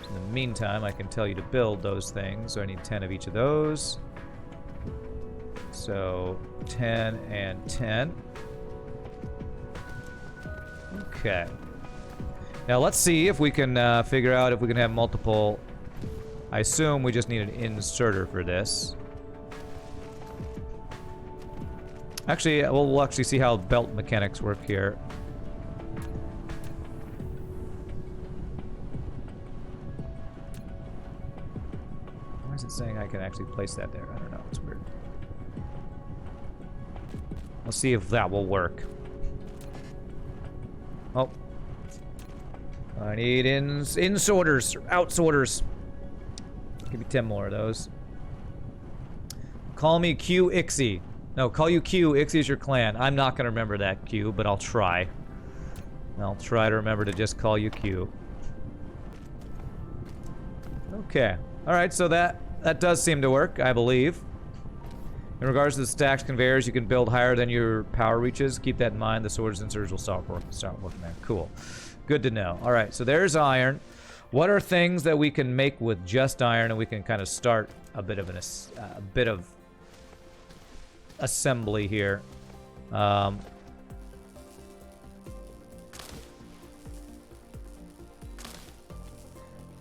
In the meantime, I can tell you to build those things. So I need 10 of each of those. So 10 and 10. Okay. Now let's see if we can figure out if we can have multiple. I assume we just need an inserter for this. Actually, we'll actually see how belt mechanics work here. Why is it saying I can actually place that there? I don't know. It's weird. Let's see if that will work. Oh. I need in-sorters, out-sorters. Give me 10 more of those. Call me Q Ixie. No, call you Q. Ixie's your clan. I'm not gonna remember that, Q, but I'll try. I'll try to remember to just call you Q. Okay. Alright, so that does seem to work, I believe. In regards to the stacked conveyors, you can build higher than your power reaches. Keep that in mind. The sorters and inserters will start working there. Cool. Good to know. All right, so there's iron. What are things that we can make with just iron, and we can kind of start a bit of assembly here?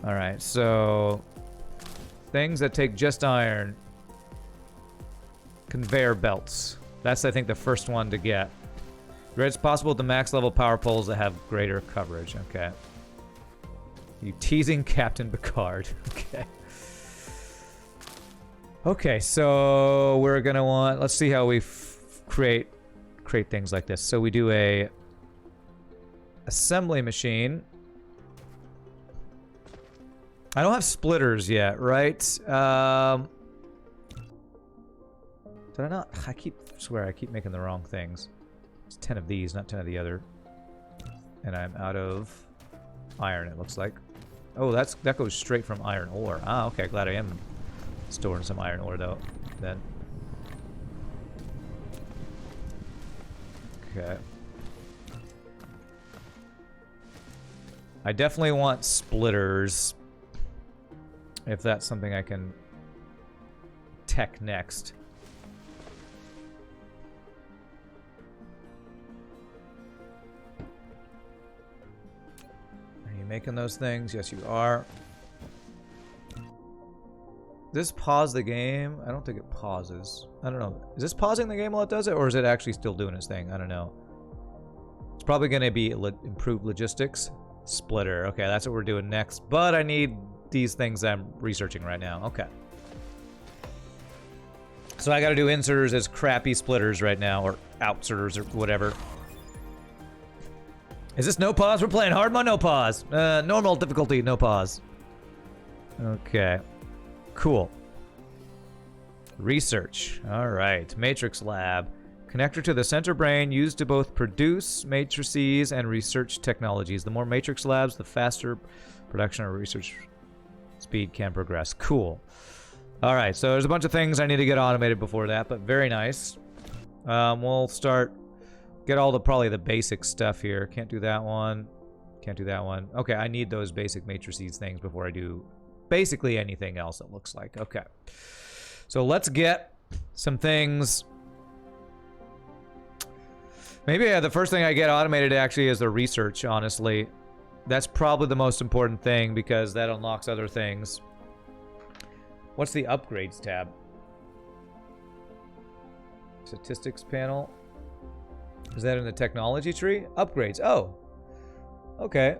Alright, so... things that take just iron. Conveyor belts. That's, I think, the first one to get. It's possible with the max level power poles that have greater coverage. Okay. You teasing Captain Picard. Okay. Okay, so we're gonna want... let's see how we create things like this. So we do a... assembly machine. I don't have splitters yet, right? Did I not? I swear I keep making the wrong things. It's 10 of these, not 10 of the other. And I'm out of iron, it looks like. Oh, that goes straight from iron ore. Ah, okay, glad I am storing some iron ore, though, then. Okay. I definitely want splitters. If that's something I can tech next. Are you making those things? Yes, you are. Does this pause the game? I don't think it pauses. I don't know. Is this pausing the game while it does it, or is it actually still doing its thing? I don't know. It's probably going to be improved logistics. Splitter. Okay, that's what we're doing next. But I need these things I'm researching right now. Okay. So I got to do inserters as crappy splitters right now, or outserters, or whatever. Is this no pause? We're playing hard mode, no pause. Normal difficulty, no pause. Okay. Cool. Research. All right. Matrix lab. Connector to the center brain used to both produce matrices and research technologies. The more matrix labs, the faster production or research speed can progress. Cool. All right. So there's a bunch of things I need to get automated before that, but very nice. We'll start... get all the probably the basic stuff here. Can't do that one. Can't do that one. Okay, I need those basic matrices things before I do basically anything else, it looks like. Okay. So let's get some things. Maybe the first thing I get automated actually is the research, honestly. That's probably the most important thing because that unlocks other things. What's the upgrades tab? Statistics panel. Is that in the technology tree? Upgrades. Oh. Okay.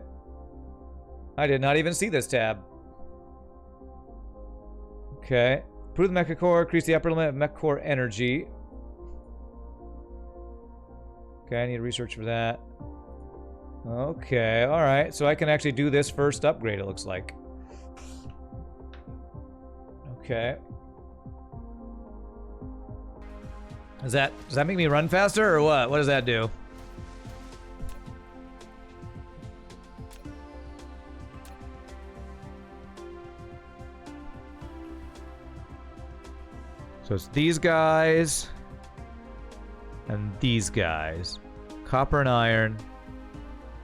I did not even see this tab. Okay. Improve the mecha core, increase the upper limit of mecha core energy. Okay, I need research for that. Okay, alright. So I can actually do this first upgrade, it looks like. Okay. Does that make me run faster or what? What does that do? So it's these guys and these guys. Copper and iron.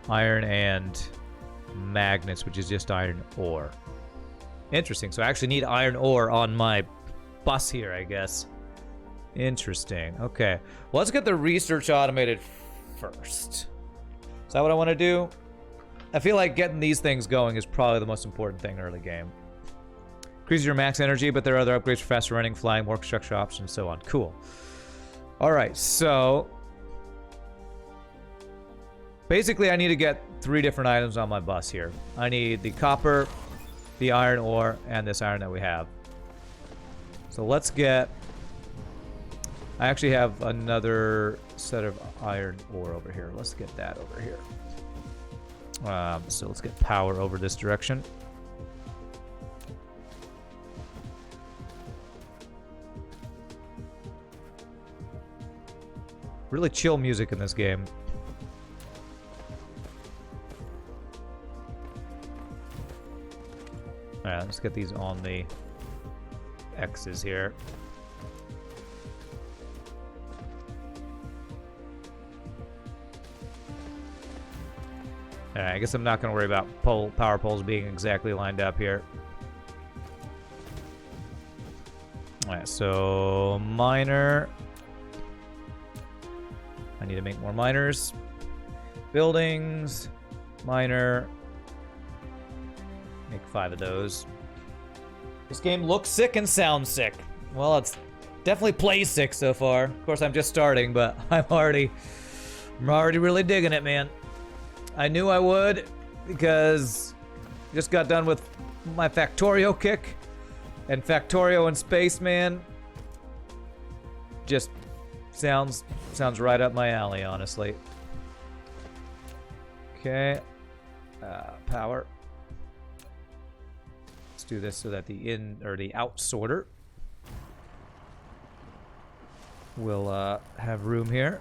Iron and magnets, which is just iron ore. Interesting. So I actually need iron ore on my bus here, I guess. Interesting. Okay. Well, let's get the research automated first. Is that what I want to do? I feel like getting these things going is probably the most important thing early game. Increases your max energy, but there are other upgrades for faster running, flying, more construction options, and so on. Cool. Alright, so... basically, I need to get 3 different items on my bus here. I need the copper, the iron ore, and this iron that we have. So let's get... I actually have another set of iron ore over here. Let's get that over here. So let's get power over this direction. Really chill music in this game. Alright, let's get these on the X's here. Alright, I guess I'm not going to worry about power poles being exactly lined up here. Alright, so miner. I need to make more miners. Buildings. Miner. Make 5 of those. This game looks sick and sounds sick. Well, it's definitely plays sick so far. Of course, I'm just starting, but I'm already really digging it, man. I knew I would because just got done with my Factorio kick, and Factorio in space, man, just sounds right up my alley, honestly. Okay, power. Let's do this so that the the out sorter will have room here.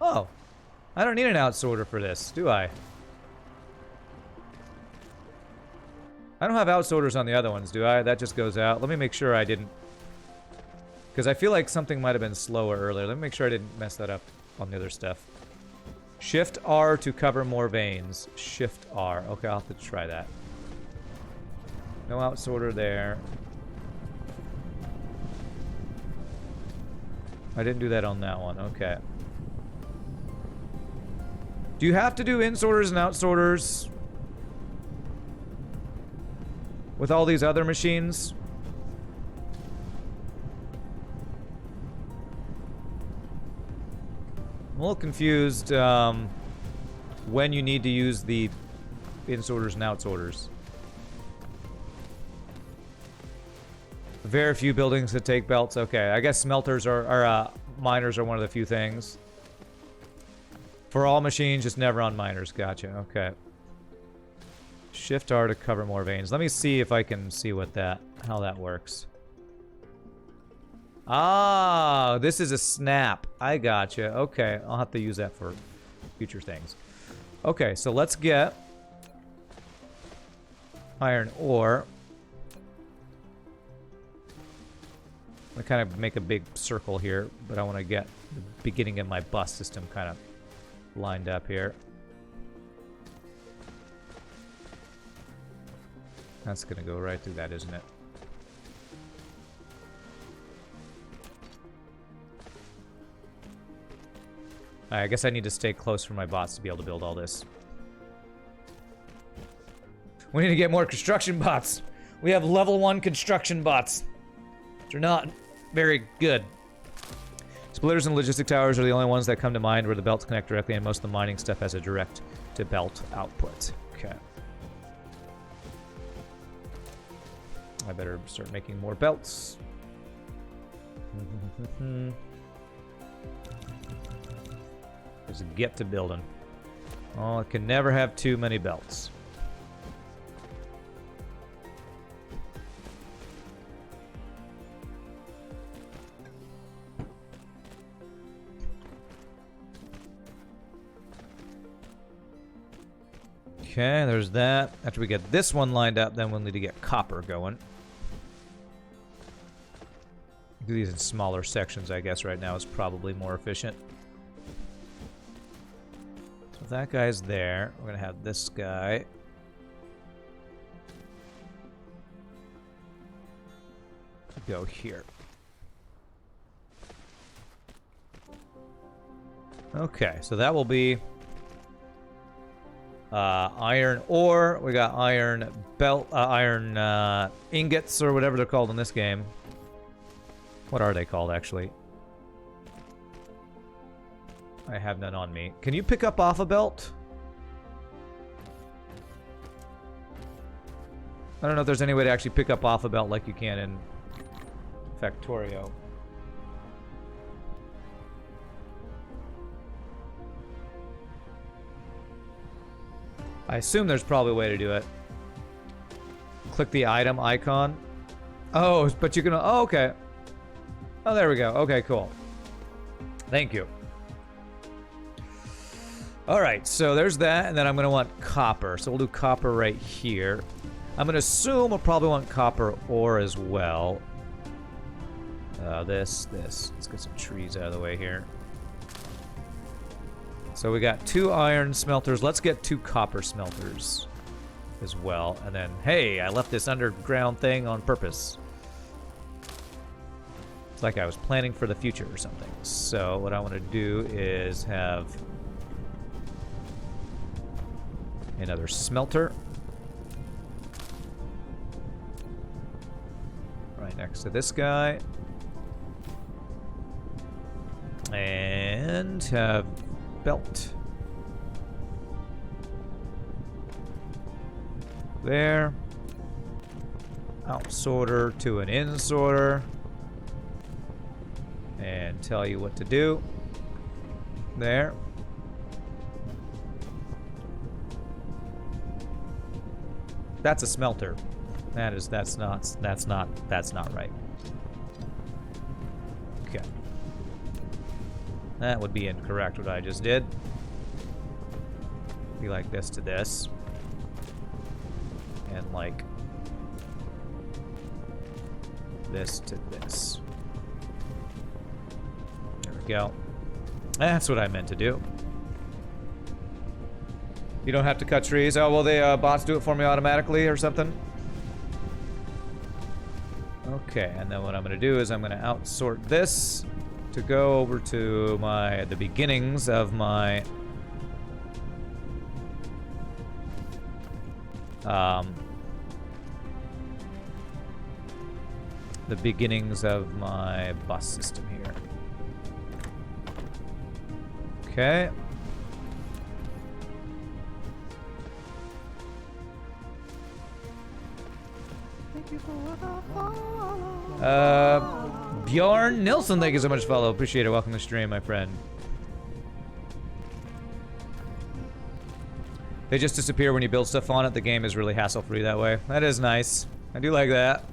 Oh, I don't need an out sorter for this, do I? I don't have out sorters on the other ones, do I? That just goes out. Let me make sure I didn't, because I feel like something might have been slower earlier. Let me make sure I didn't mess that up on the other stuff. Shift R to cover more veins. Shift R. Okay, I'll have to try that. No out sorter there. I didn't do that on that one. Okay. Do you have to do in sorters and out sorters with all these other machines? I'm a little confused when you need to use the in sorters and out sorters. Very few buildings that take belts. Okay, I guess smelters are miners are one of the few things. For all machines, just never on miners. Gotcha. Okay. Shift R to cover more veins. Let me see if I can see how that works. Ah, this is a snap. I gotcha. Okay, I'll have to use that for future things. Okay, so let's get iron ore. I kind of make a big circle here, but I want to get the beginning of my bus system kind of lined up here. That's gonna go right through that, isn't it? I guess I need to stay close for my bots to be able to build all this. We need to get more construction bots. We have level 1 construction bots, which are not very good. Splitters and logistic towers are the only ones that come to mind where the belts connect directly, and most of the mining stuff has a direct to belt output. Okay. I better start making more belts. Just get to building. Oh, it can never have too many belts. Okay, there's that. After we get this one lined up, then we'll need to get copper going. Do these in smaller sections, I guess, right now is probably more efficient. So if that guy's there, we're going to have this guy. Go here. Okay, so that will be iron ore. We got iron belt, iron ingots, or whatever they're called in this game. What are they called, actually? I have none on me. Can you pick up off a belt? I don't know if there's any way to actually pick up off a belt like you can in Factorio. I assume there's probably a way to do it. Click the item icon. Oh, but you can... Oh, okay. Oh, there we go. Okay, cool. Thank you. Alright, so there's that, and then I'm going to want copper. So we'll do copper right here. I'm going to assume we'll probably want copper ore as well. This. Let's get some trees out of the way here. So we got 2 iron smelters. Let's get 2 copper smelters as well. And then, hey, I left this underground thing on purpose. It's like I was planning for the future or something. So what I want to do is have Another smelter. Right next to this guy. And have belt. There. Out sorter to an in sorter. And tell you what to do. There. That's a smelter. That's not right. Okay. That would be incorrect what I just did. Be like this to this. And like this to this. There we go. That's what I meant to do. You don't have to cut trees. Oh, well, the bots do it for me automatically or something? Okay, and then what I'm going to do is I'm going to outsort this to go over to the beginnings of my bus system here. Okay. Bjorn Nilsson, thank you so much for follow. Appreciate it. Welcome to the stream, my friend. They just disappear when you build stuff on it. The game is really hassle-free that way. That is nice. I do like that.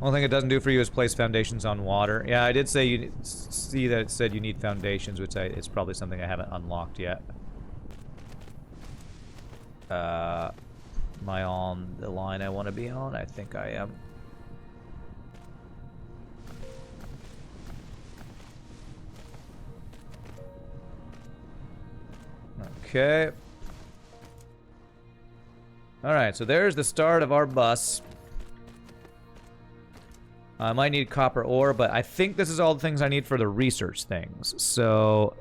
Only thing it doesn't do for you is place foundations on water. Yeah, I did say you see that it said you need foundations, which it's probably something I haven't unlocked yet. Am I on the line I want to be on? I think I am. Okay. Alright, so there's the start of our bus. I might need copper ore, but I think this is all the things I need for the research things. So,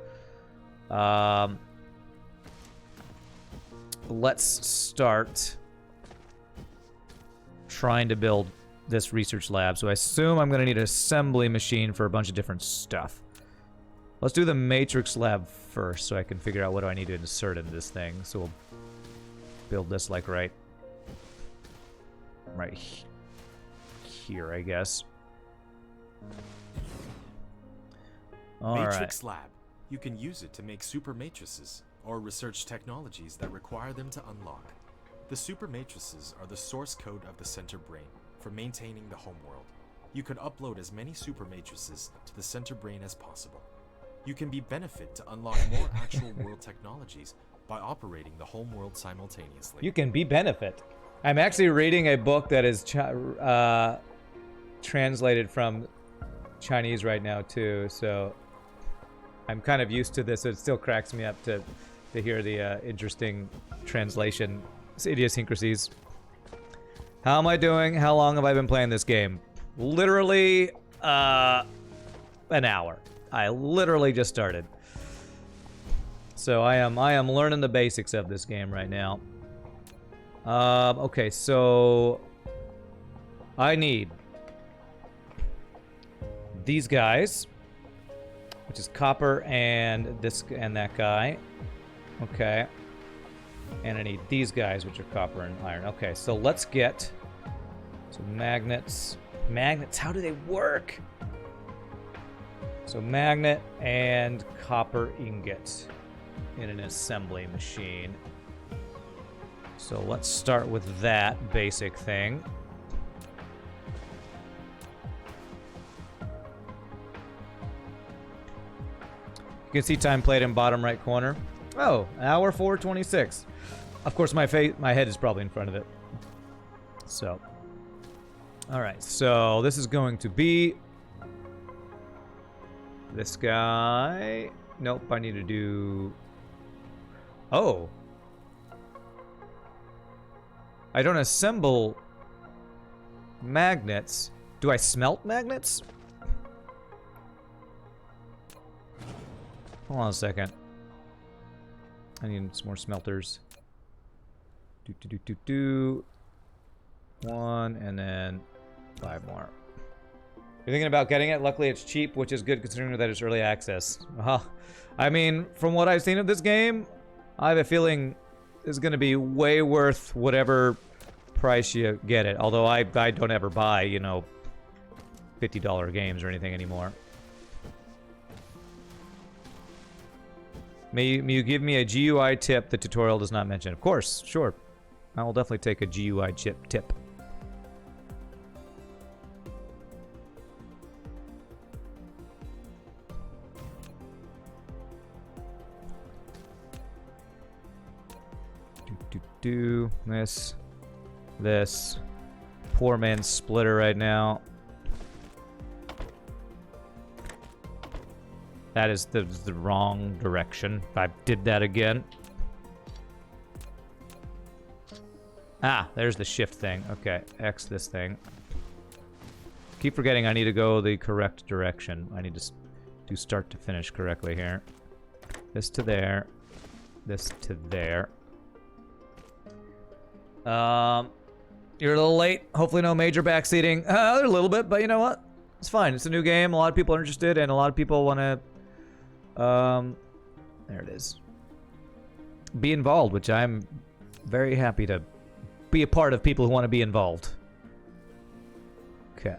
let's start trying to build this research lab. So I assume I'm going to need an assembly machine for a bunch of different stuff. Let's do the matrix lab first so I can figure out what do I need to insert into this thing. So we'll build this like right here, I guess. Matrix Lab. You can use it to make super matrices or research technologies that require them to unlock. The super matrices are the source code of the center brain for maintaining the homeworld. You can upload as many super matrices to the center brain as possible. You can be benefit to unlock more actual world technologies by operating the homeworld simultaneously. You can be benefit. I'm actually reading a book that is translated from Chinese right now too, so I'm kind of used to this. It still cracks me up to hear the interesting translation idiosyncrasies. How am I doing? How long have I been playing this game? Literally, an hour. I literally just started. So I am learning the basics of this game right now. Okay, so I need these guys, which is copper and this and that guy. Okay. And I need these guys, which are copper and iron. Okay, so let's get magnets. Magnets, how do they work? So magnet and copper ingot in an assembly machine. So let's start with that basic thing. You can see time played in bottom right corner. Oh, hour 4:26. Of course, my head is probably in front of it. So, all right. So this is going to be this guy. Nope. I need to do. Oh. I don't assemble magnets. Do I smelt magnets? Hold on a second. I need some more smelters. Do. 1, and then 5 more. You're thinking about getting it? Luckily it's cheap, which is good considering that it's early access. I mean, from what I've seen of this game, I have a feeling it's going to be way worth whatever price you get it. Although I don't ever buy, you know, $50 games or anything anymore. May you give me a GUI tip the tutorial does not mention? Of course, sure. I will definitely take a GUI tip. Do this. Poor man's splitter right now. That is the wrong direction. I did that again. Ah, there's the shift thing. Okay, X this thing. Keep forgetting I need to go the correct direction. I need to do start to finish correctly here. This to there. This to there. You're a little late. Hopefully no major backseating. A little bit, but you know what? It's fine. It's a new game. A lot of people are interested, and a lot of people want to, there it is. Be involved, which I'm very happy to be a part of people who want to be involved. Okay.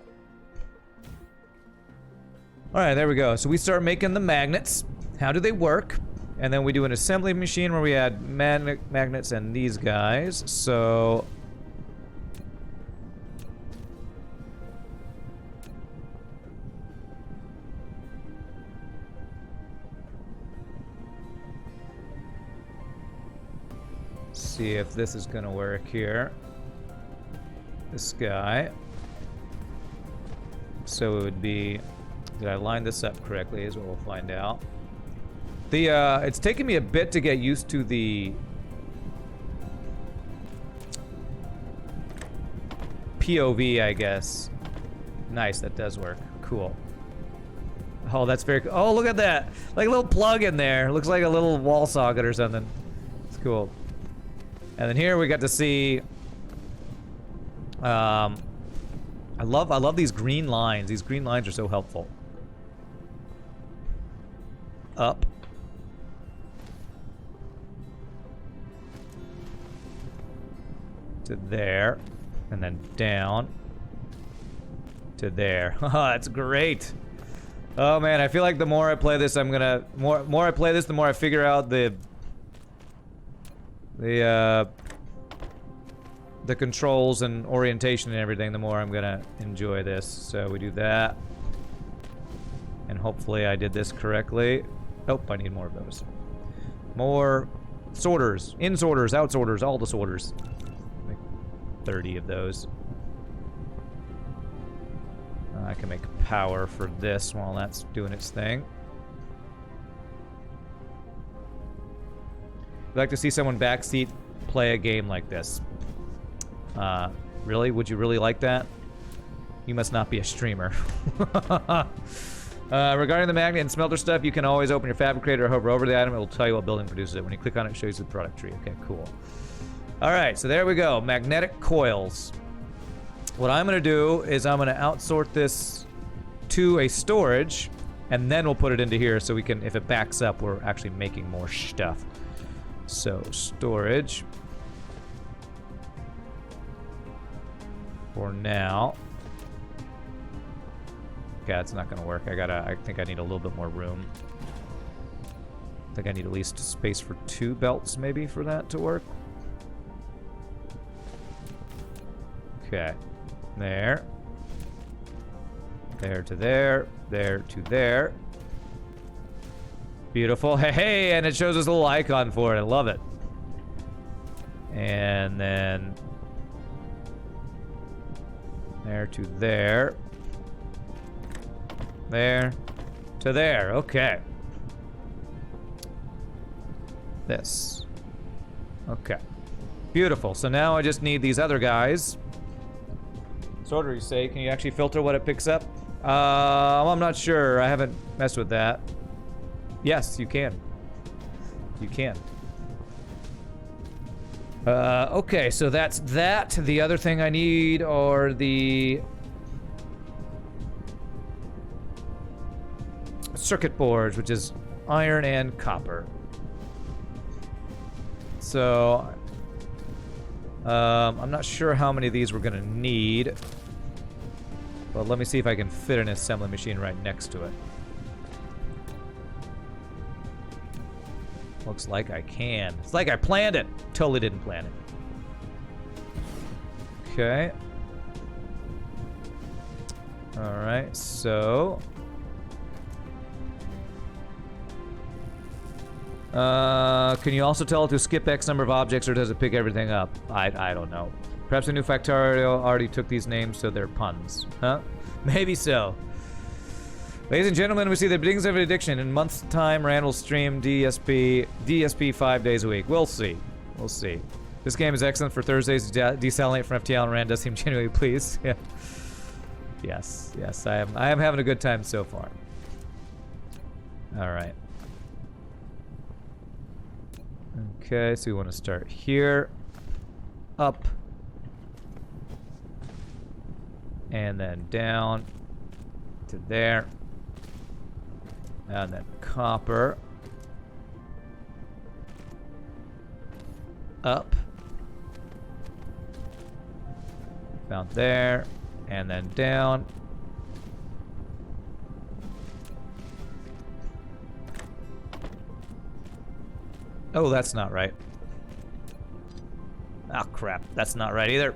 Alright, there we go. So we start making the magnets. How do they work? And then we do an assembly machine where we add magnets and these guys. So see if this is gonna work here. This guy. So it would be, did I line this up correctly is what we'll find out. It's taken me a bit to get used to the POV, I guess. Nice, that does work. Cool. Oh, that's very cool. Oh, look at that. Like a little plug in there. Looks like a little wall socket or something. It's cool. And then here we got to see I love these green lines. These green lines are so helpful. Up. To there, and then down to there. That's great. Oh man, I feel like the more I play this, I'm gonna more I play this, the more I figure out the controls and orientation and everything. The more I'm gonna enjoy this. So we do that, and hopefully I did this correctly. Oh, I need more of those. More sorters, in sorters, out sorters, all the sorters. 30 of those. I can make power for this while that's doing its thing. I'd like to see someone backseat play a game like this. Really? Would you really like that? You must not be a streamer. Regarding the magnet and smelter stuff, you can always open your fabricator or hover over the item. It will tell you what building produces it. When you click on it, it shows you the product tree. Okay, cool. Alright, so there we go. Magnetic coils. What I'm going to do is I'm going to outsort this to a storage, and then we'll put it into here so we can, if it backs up, we're actually making more stuff. So, storage. For now. Okay, that's not going to work. I think I need a little bit more room. I think I need at least space for 2 belts, maybe, for that to work. Okay. There. There to there. There to there. Beautiful. Hey, hey, and it shows us a little icon for it. I love it. And then there to there. There to there. Okay. This. Okay. Beautiful. So now I just need these other guys. Sorter, you say? Can you actually filter what it picks up? I'm not sure. I haven't messed with that. Yes, you can. You can. Okay, so that's that. The other thing I need are the circuit boards, which is iron and copper. So, I'm not sure how many of these we're gonna need, but let me see if I can fit an assembly machine right next to it. Looks like I can. It's like I planned it. Totally didn't plan it. Okay. Alright, so... can you also tell it to skip X number of objects, or does it pick everything up? I don't know. Perhaps the new Factorio already took these names, so they're puns. Huh? Maybe so. Ladies and gentlemen, we see the beginnings of an addiction. In months' time, Rand will stream DSP 5 days a week. We'll see. We'll see. This game is excellent for Thursdays. Desalinate from FTL, and Rand does seem genuinely pleased. Yeah. Yes, yes, I am having a good time so far. All right. Okay, so we want to start here, up, and then down to there, and then copper, up, found there, and then down. Oh, that's not right. Oh, crap. That's not right either.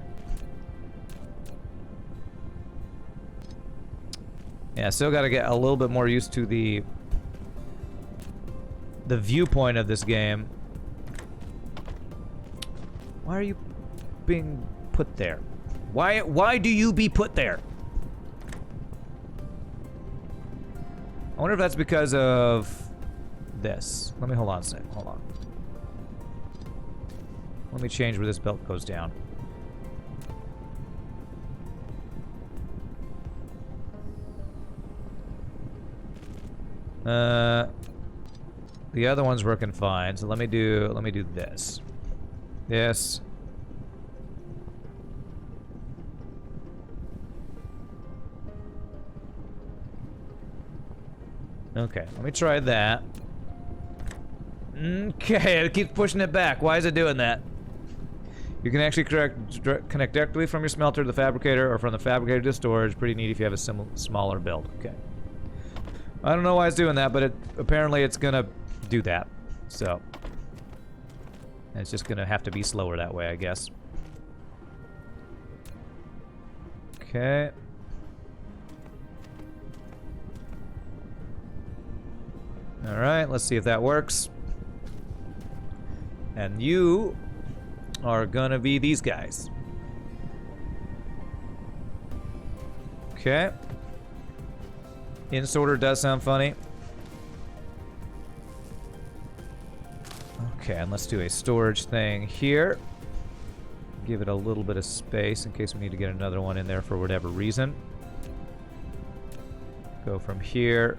Yeah, still got to get a little bit more used to the viewpoint of this game. Why are you being put there? Why do you be put there? I wonder if that's because of this. Let me hold on a sec. Hold on. Let me change where this belt goes down. The other one's working fine, so let me do this. This. Okay, let me try that. Okay, it keeps pushing it back. Why is it doing that? You can actually connect directly from your smelter to the fabricator, or from the fabricator to storage. Pretty neat if you have a smaller build. Okay. I don't know why it's doing that, but apparently it's gonna do that. So. And it's just gonna have to be slower that way, I guess. Okay. Alright, let's see if that works. And you are gonna be these guys. Okay. In-sorter does sound funny. Okay, and let's do a storage thing here. Give it a little bit of space in case we need to get another one in there for whatever reason. Go from here.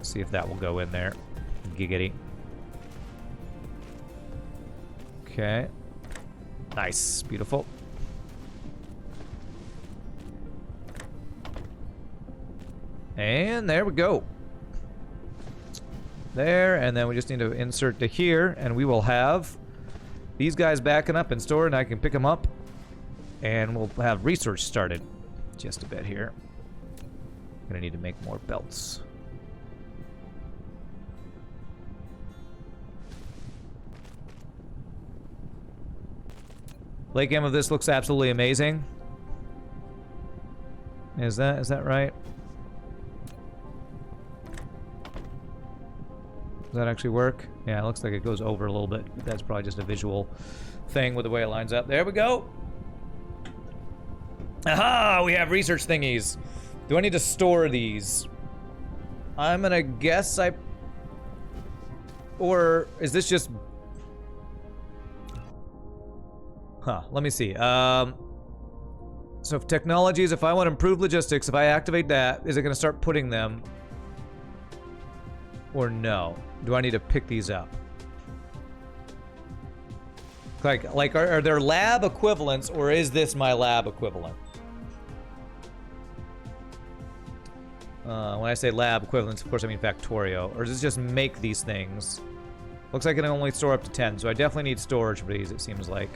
See if that will go in there. Giggity. Okay. Nice. Beautiful. And there we go. There, and then we just need to insert to here, and we will have these guys backing up and stored, and I can pick them up, and we'll have research started. Just a bit here. Gonna need to make more belts. Late game of this looks absolutely amazing. Is that right? Does that actually work? Yeah, it looks like it goes over a little bit. But that's probably just a visual thing with the way it lines up. There we go. Aha! We have research thingies. Do I need to store these? I'm gonna guess or is this just... Huh, let me see. So if technologies, if I want to improve logistics, if I activate that, is it gonna start putting them... or no? Do I need to pick these up? Like are there lab equivalents, or is this my lab equivalent? When I say lab equivalents, of course I mean Factorio. Or does it just make these things? Looks like it can only store up to 10, so I definitely need storage for these, it seems like.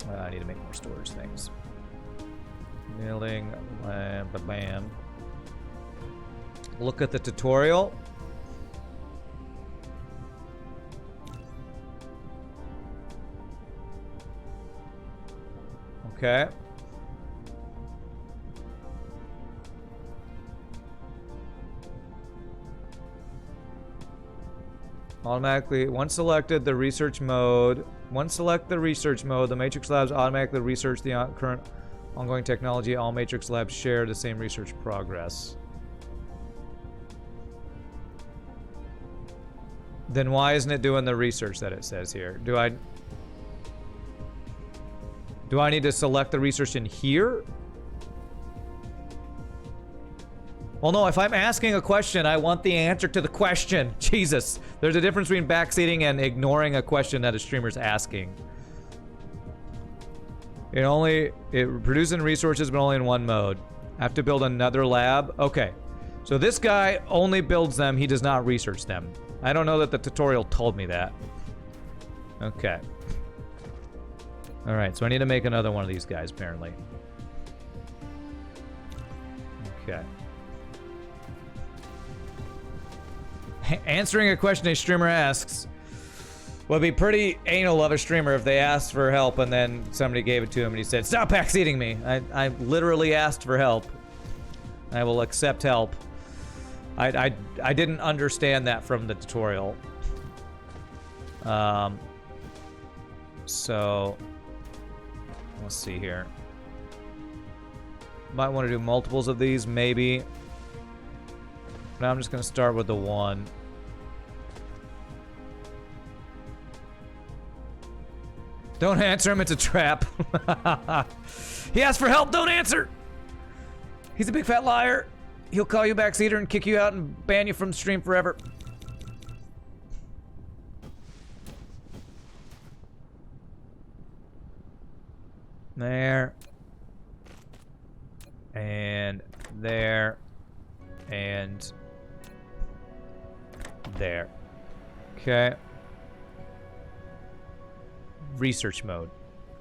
I need to make more storage things. Building, bam. Look at the tutorial. Okay. Automatically, once selected the research mode, the Matrix Labs automatically research the current ongoing technology. All Matrix Labs share the same research progress. Then why isn't it doing the research that it says here? Do I need to select the research in here? Well, no, if I'm asking a question, I want the answer to the question. Jesus. There's a difference between backseating and ignoring a question that a streamer's asking. It produces resources, but only in one mode. I have to build another lab? Okay. So this guy only builds them, he does not research them. I don't know that the tutorial told me that. Okay. Alright, so I need to make another one of these guys, apparently. Okay. Answering a question a streamer asks would be pretty anal of a streamer if they asked for help and then somebody gave it to him and he said, "Stop backseating me." I literally asked for help. I will accept help. I didn't understand that from the tutorial. So let's see here. Might want to do multiples of these, maybe. Now I'm just going to start with the one. Don't answer him, it's a trap. He asked for help, don't answer! He's a big fat liar. He'll call you backseater and kick you out and ban you from the stream forever. There. And there. And there. Okay. Research mode.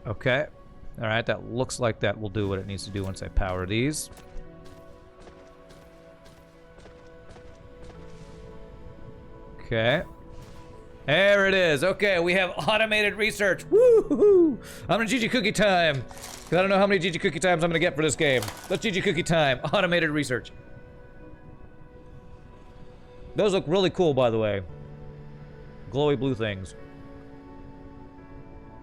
Okay. Alright, that looks like that will do what it needs to do once I power these. Okay. There it is. Okay, we have automated research. Woo-hoo-hoo! I'm gonna GG Cookie time. I don't know how many GG Cookie times I'm gonna get for this game. Let's GG Cookie time. Automated research. Those look really cool, by the way. Glowy blue things.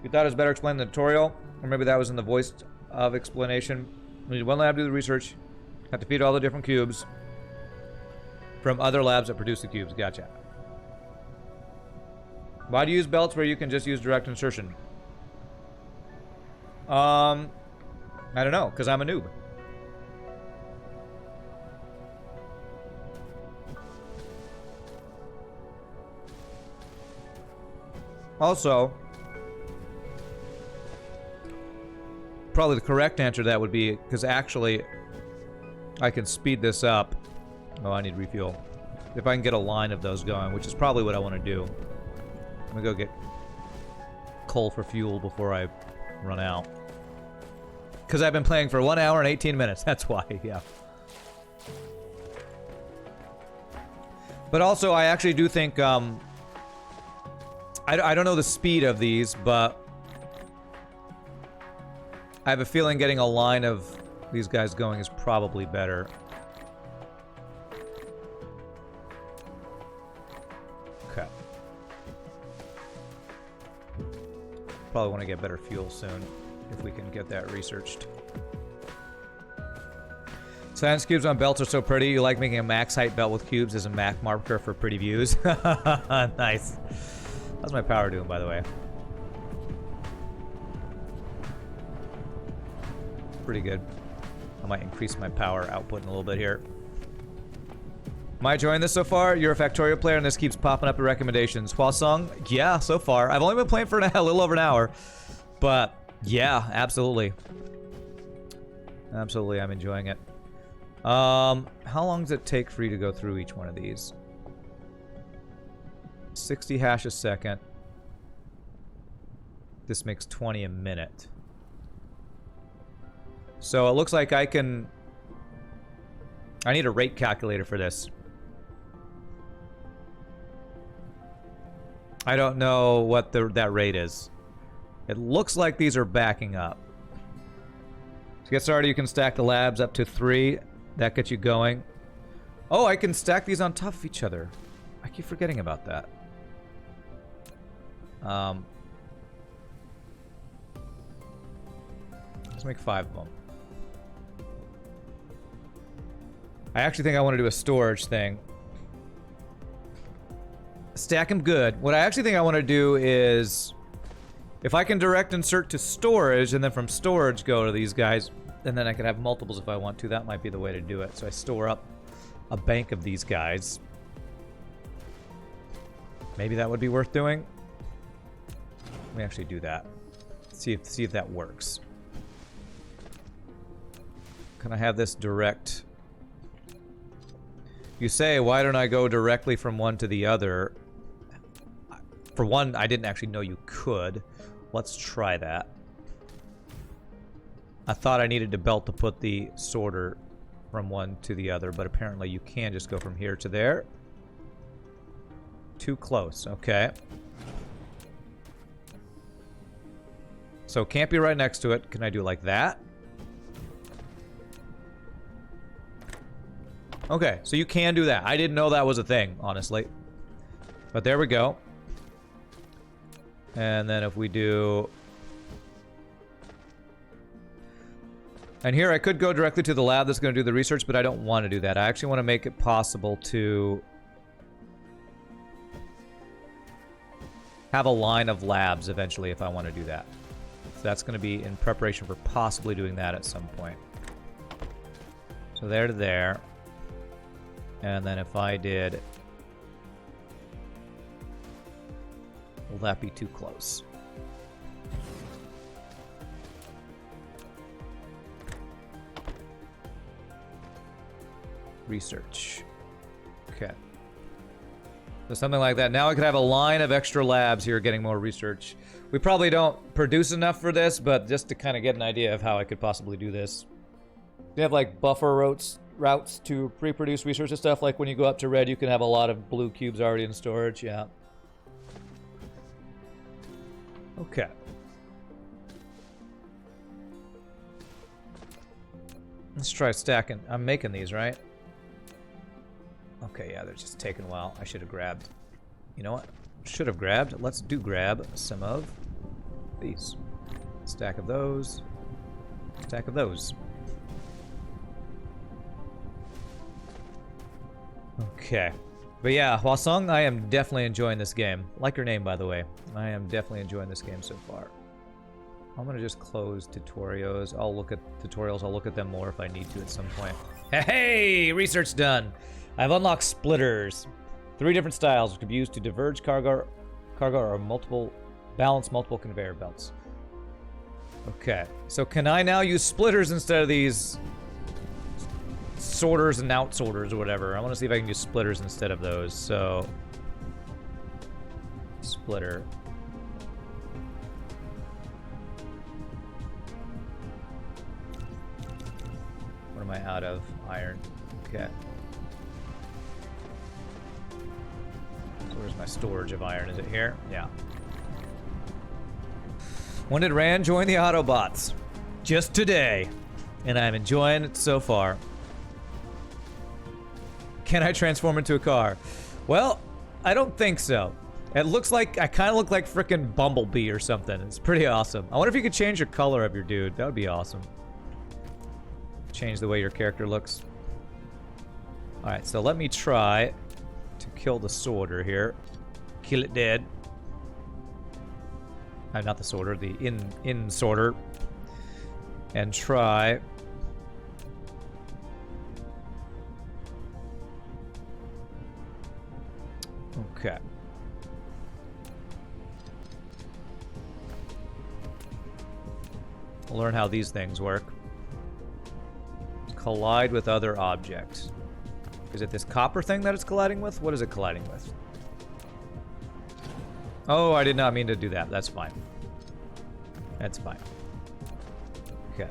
You thought it was better explained in the tutorial? Or maybe that was in the voice of explanation. We need one lab to do the research. Have to feed all the different cubes from other labs that produce the cubes. Gotcha. Why do you use belts where you can just use direct insertion? I don't know, because I'm a noob. Also, probably the correct answer to that would be, because actually, I can speed this up. Oh, I need refuel. If I can get a line of those going, which is probably what I want to do. I'm gonna go get coal for fuel before I run out. Because I've been playing for 1 hour and 18 minutes. That's why, yeah. But also, I actually do think, I don't know the speed of these, but I have a feeling getting a line of these guys going is probably better. Okay. Probably want to get better fuel soon, if we can get that researched. Science cubes on belts are so pretty. You like making a max height belt with cubes as a Mac marker for pretty views. Nice. How's my power doing, by the way? Pretty good. I might increase my power output in a little bit here. Am I enjoying this so far? You're a Factorio player and this keeps popping up in recommendations. Hwasong? Yeah, so far. I've only been playing for a little over an hour. But, yeah, absolutely. Absolutely, I'm enjoying it. How long does it take for you to go through each one of these? 60 hash a second. This makes 20 a minute. So it looks like I need a rate calculator for this. I don't know what that rate is. It looks like these are backing up. To get started, you can stack the labs up to 3. That gets you going. Oh, I can stack these on top of each other. I keep forgetting about that. Let's make 5 of them. I actually think I want to do a storage thing. Stack them good. What I actually think I want to do is, if I can direct insert to storage, and then from storage go to these guys, and then I can have multiples if I want to, that might be the way to do it. So I store up a bank of these guys. Maybe that would be worth doing. Let me actually do that. See if that works. Can I have this direct? You say, why don't I go directly from one to the other? For one, I didn't actually know you could. Let's try that. I thought I needed to belt to put the sorter from one to the other, but apparently you can just go from here to there. Too close, okay. So can't be right next to it. Can I do like that? Okay, so you can do that. I didn't know that was a thing, honestly. But there we go. And then if we do... And here I could go directly to the lab that's going to do the research, but I don't want to do that. I actually want to make it possible to have a line of labs eventually if I want to do that. So that's going to be in preparation for possibly doing that at some point. So there to there. And then if I did... Will that be too close? Research. Okay. So something like that. Now I could have a line of extra labs here getting more research. We probably don't produce enough for this, but just to kind of get an idea of how I could possibly do this. You have like buffer routes to pre-produce research and stuff. Like when you go up to red, you can have a lot of blue cubes already in storage. Yeah. Okay. Let's try stacking. I'm making these, right? Okay, yeah, they're just taking a while. I should have grabbed. You know what? Should have grabbed. Let's grab some of these. Stack of those. Stack of those. Okay. But yeah, Hwasong, I am definitely enjoying this game. Like your name, by the way. I am definitely enjoying this game so far. I'm gonna just close tutorials. I'll look at tutorials. I'll look at them more if I need to at some point. Hey! Research done! I've unlocked splitters. 3 different styles which could be used to diverge cargo or balance multiple conveyor belts. Okay. So can I now use splitters instead of these sorters and outsorters or whatever? I want to see if I can use splitters instead of those. So splitter. What am I out of? Iron. Okay. So where's my storage of iron? Is it here? Yeah. When did Rand join the Autobots? Just today. And I'm enjoying it so far. Can I transform into a car? Well, I don't think so. It looks like, I kind of look like frickin' Bumblebee or something. It's pretty awesome. I wonder if you could change your color of your dude. That would be awesome. Change the way your character looks. Alright, so let me try to kill the sorter here. Kill it dead. Not the sorter, the in sorter. And try Okay. We'll learn how these things work. Collide with other objects. Is it this copper thing that it's colliding with? What is it colliding with? Oh, I did not mean to do that. That's fine. That's fine. Okay.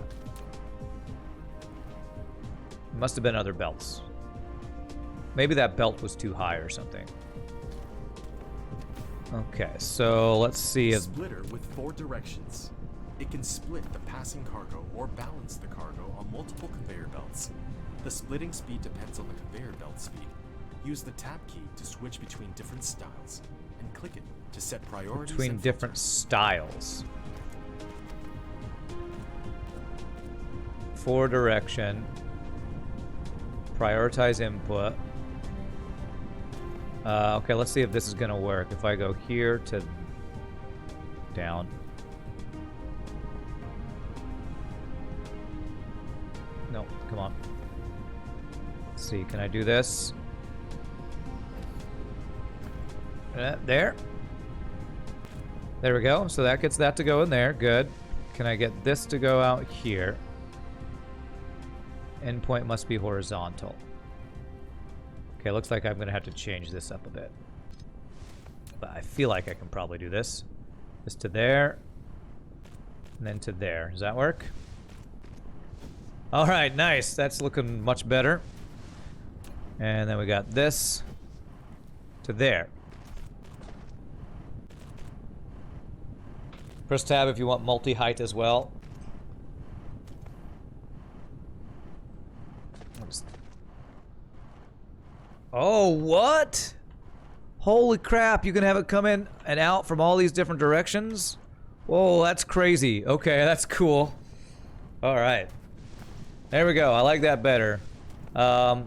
Must have been other belts. Maybe that belt was too high or something. Okay, so let's see if... Splitter with 4 directions. It can split the passing cargo or balance the cargo on multiple conveyor belts. The splitting speed depends on the conveyor belt speed. Use the tab key to switch between different styles, and click it to set priorities between different styles. 4 direction. Prioritize input. Okay, let's see if this is gonna work. If I go here to down. No, come on. Let's see, can I do this? There. There we go. So that gets that to go in there. Good. Can I get this to go out here? Endpoint must be horizontal. Okay, looks like I'm going to have to change this up a bit. But I feel like I can probably do this. This to there. And then to there. Does that work? Alright, nice. That's looking much better. And then we got this to there. Press tab if you want multi-height as well. Oh, what? Holy crap, you can have it come in and out from all these different directions? Whoa, that's crazy. Okay, that's cool. Alright. There we go. I like that better. That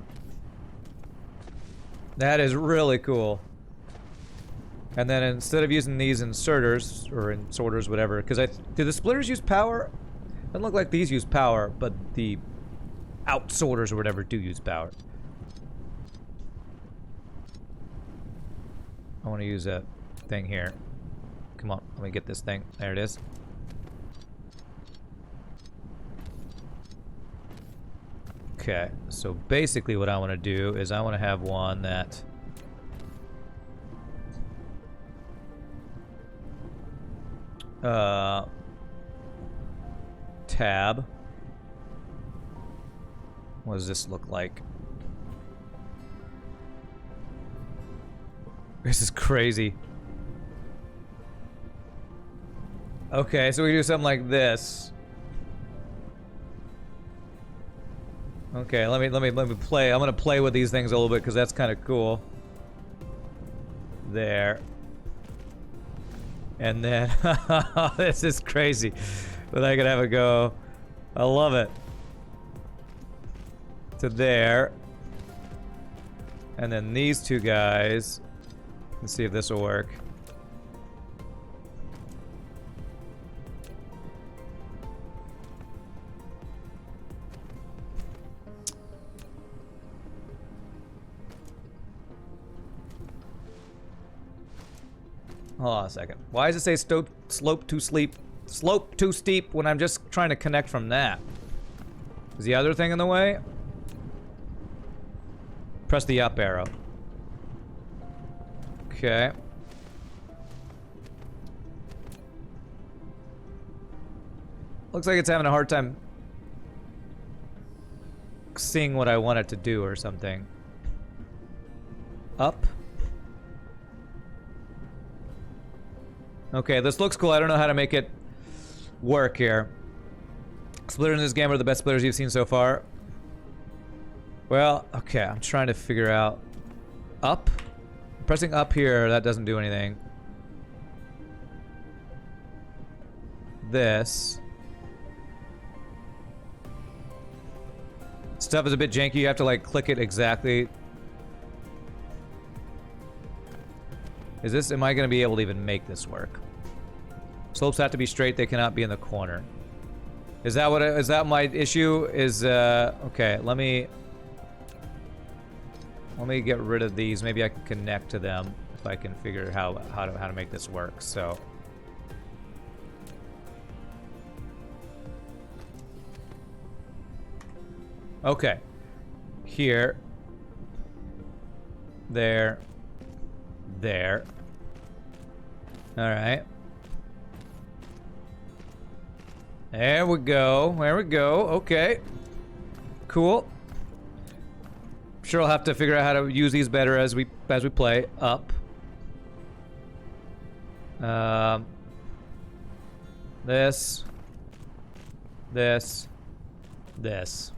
is really cool. And then instead of using these inserters, or insorters, whatever, because do the splitters use power? Doesn't look like these use power, but the outsorters or whatever do use power. I want to use a thing here. Come on, let me get this thing. There it is. Okay, so basically what I want to do is I want to have one that... tab. What does this look like? This is crazy. Okay, so we do something like this. Okay, let me play. I'm gonna play with these things a little bit because that's kind of cool. There. And then this is crazy. But I can have a go. I love it. To there. And then these two guys. Let's see if this will work. Hold on a second. Why does it say slope too steep when I'm just trying to connect from that? Is the other thing in the way? Press the up arrow. Okay. Looks like it's having a hard time seeing what I want it to do or something. Up. Okay, this looks cool. I don't know how to make it work here. Splitters in this game are the best splitters you've seen so far. Well, okay, I'm trying to figure out... Up? Pressing up here, that doesn't do anything. This. Stuff is a bit janky. You have to, like, click it exactly. Is this... Am I going to be able to even make this work? Slopes have to be straight. They cannot be in the corner. Is that what... Is that my issue? Is, okay, let me get rid of these. Maybe I can connect to them if I can figure how to make this work. So. Okay. Here. There. There. Alright. There we go. There we go. Okay. Cool. Sure, I'll have to figure out how to use these better as we play. Up. This. This. This.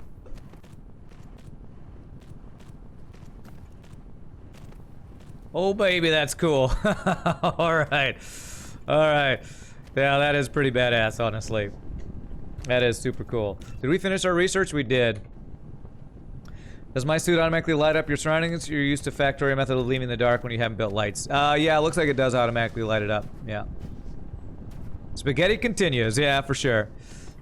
Oh baby, that's cool. Alright. Alright. Yeah, that is pretty badass, honestly. That is super cool. Did we finish our research? We did. Does my suit automatically light up your surroundings? You're used to factory method of leaving the dark when you haven't built lights. Yeah, it looks like it does automatically light it up. Yeah. Spaghetti continues. Yeah, for sure.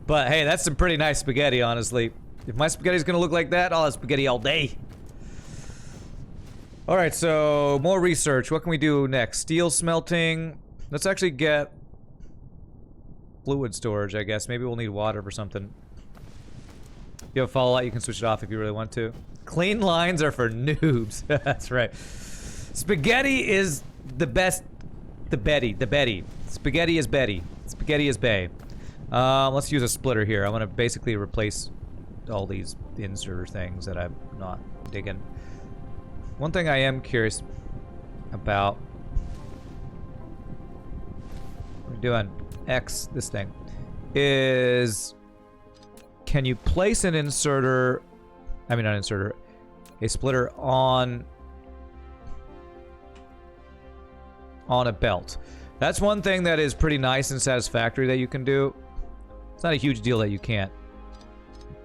But hey, that's some pretty nice spaghetti, honestly. If my spaghetti's gonna look like that, I'll have spaghetti all day. Alright, so more research. What can we do next? Steel smelting. Let's actually get fluid storage, I guess. Maybe we'll need water for something. If you have a follow light, you can switch it off if you really want to. Clean lines are for noobs. That's right. Spaghetti is the best. The Betty. Spaghetti is Betty. Spaghetti is Bay. Let's use a splitter here. I want to basically replace all these inserter things that I'm not digging. One thing I am curious about. What are we doing? X, this thing. Is. Can you place an inserter. I mean, not inserter. A splitter on a belt. That's one thing that is pretty nice and satisfactory that you can do. It's not a huge deal that you can't.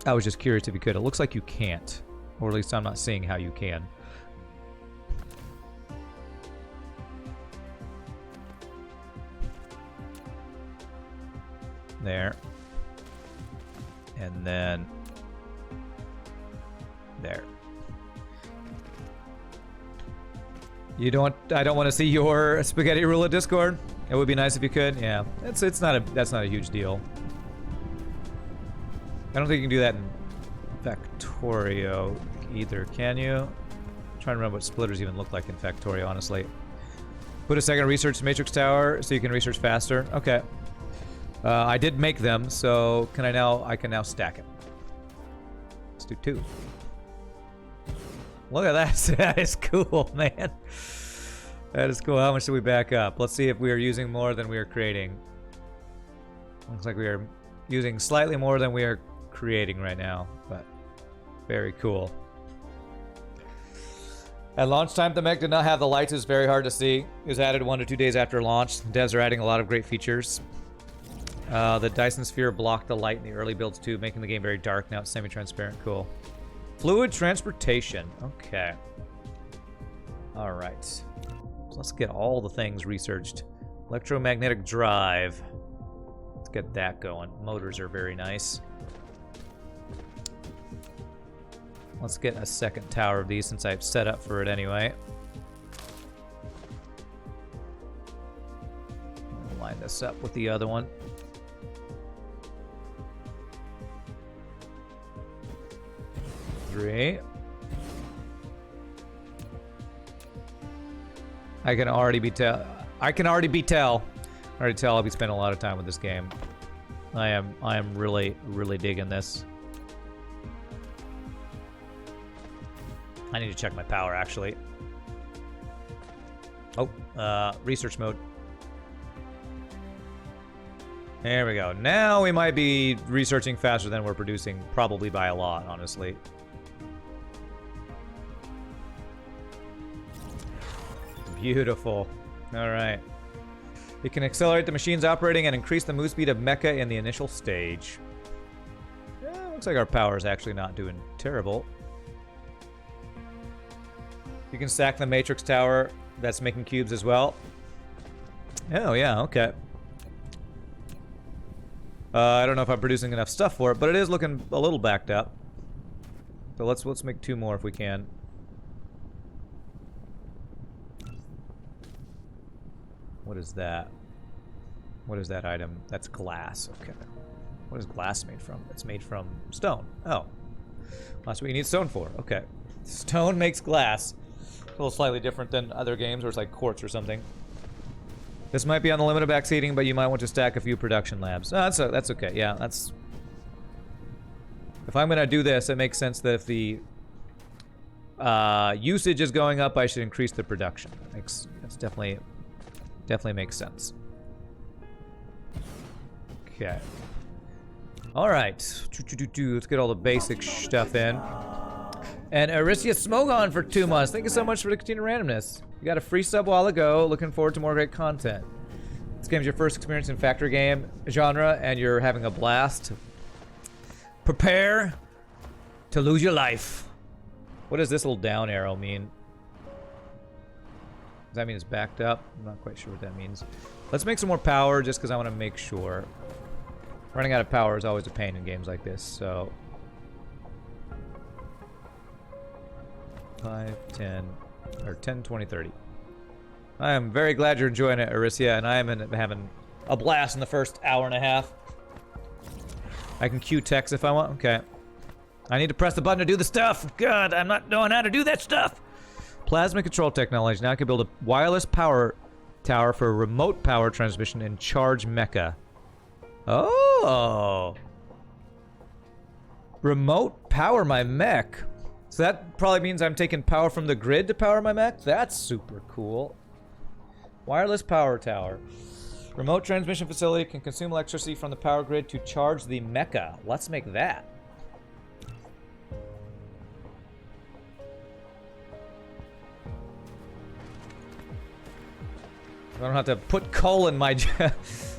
I was just curious if you could. It looks like you can't. Or at least I'm not seeing how you can. There. And then there. You don't. I don't want to see your spaghetti rule at Discord. It would be nice if you could. Yeah, that's not a huge deal. I don't think you can do that in Factorio either, can you? I'm trying to remember what splitters even look like in Factorio, honestly. Put a second research matrix tower so you can research faster. Okay. I did make them, so can I can now stack it. Let's do 2. Look at that. That is cool, man. That is cool. How much do we back up? Let's see if we are using more than we are creating. Looks like we are using slightly more than we are creating right now, but very cool. At launch time, the mech did not have the lights. It was very hard to see. It was added 1 to 2 days after launch. Devs are adding a lot of great features. The Dyson Sphere blocked the light in the early builds too, making the game very dark. Now it's semi-transparent. Cool. Fluid transportation. Okay. Alright. So let's get all the things researched. Electromagnetic drive. Let's get that going. Motors are very nice. Let's get a second tower of these since I've set up for it anyway. I'll line this up with the other one. Three. I can already tell I'll be spending a lot of time with this game. I am really digging this. I need to check my power actually. Oh, research mode. There we go. Now we might be researching faster than we're producing, probably by a lot, honestly. Beautiful. Alright. It can accelerate the machine's operating and increase the move speed of mecha in the initial stage. Yeah, looks like our power is actually not doing terrible. You can stack the matrix tower that's making cubes as well. Oh, yeah, okay. I don't know if I'm producing enough stuff for it, but it is looking a little backed up. So let's make 2 more if we can. What is that? What is that item? That's glass. Okay. What is glass made from? It's made from stone. Oh. That's what you need stone for. Okay. Stone makes glass. A little slightly different than other games where it's like quartz or something. This might be on the limit of back seating, but you might want to stack a few production labs. Oh, that's okay. Yeah, that's... If I'm going to do this, it makes sense that if the usage is going up, I should increase the production. That's definitely makes sense. Okay. Alright. Let's get all the basic stuff in. And Arisia Smogon for 2 months. Thank you so much for the continued randomness. You got a free sub while ago. Looking forward to more great content. This game's your first experience in factory game genre, and you're having a blast. Prepare to lose your life. What does this little down arrow mean? Does that mean it's backed up? I'm not quite sure what that means. Let's make some more power just because I want to make sure. Running out of power is always a pain in games like this, so... 5, 10, or 10, 20, 30. I am very glad you're enjoying it, Arisia, and I am having a blast in the first hour and a half. I can cue text if I want. Okay. I need to press the button to do the stuff. God, I'm not knowing how to do that stuff. Plasma control technology. Now I can build a wireless power tower for remote power transmission and charge mecha. Oh. Remote power my mech. So that probably means I'm taking power from the grid to power my mech? That's super cool. Wireless power tower. Remote transmission facility can consume electricity from the power grid to charge the mecha. Let's make that. I don't have to put coal in my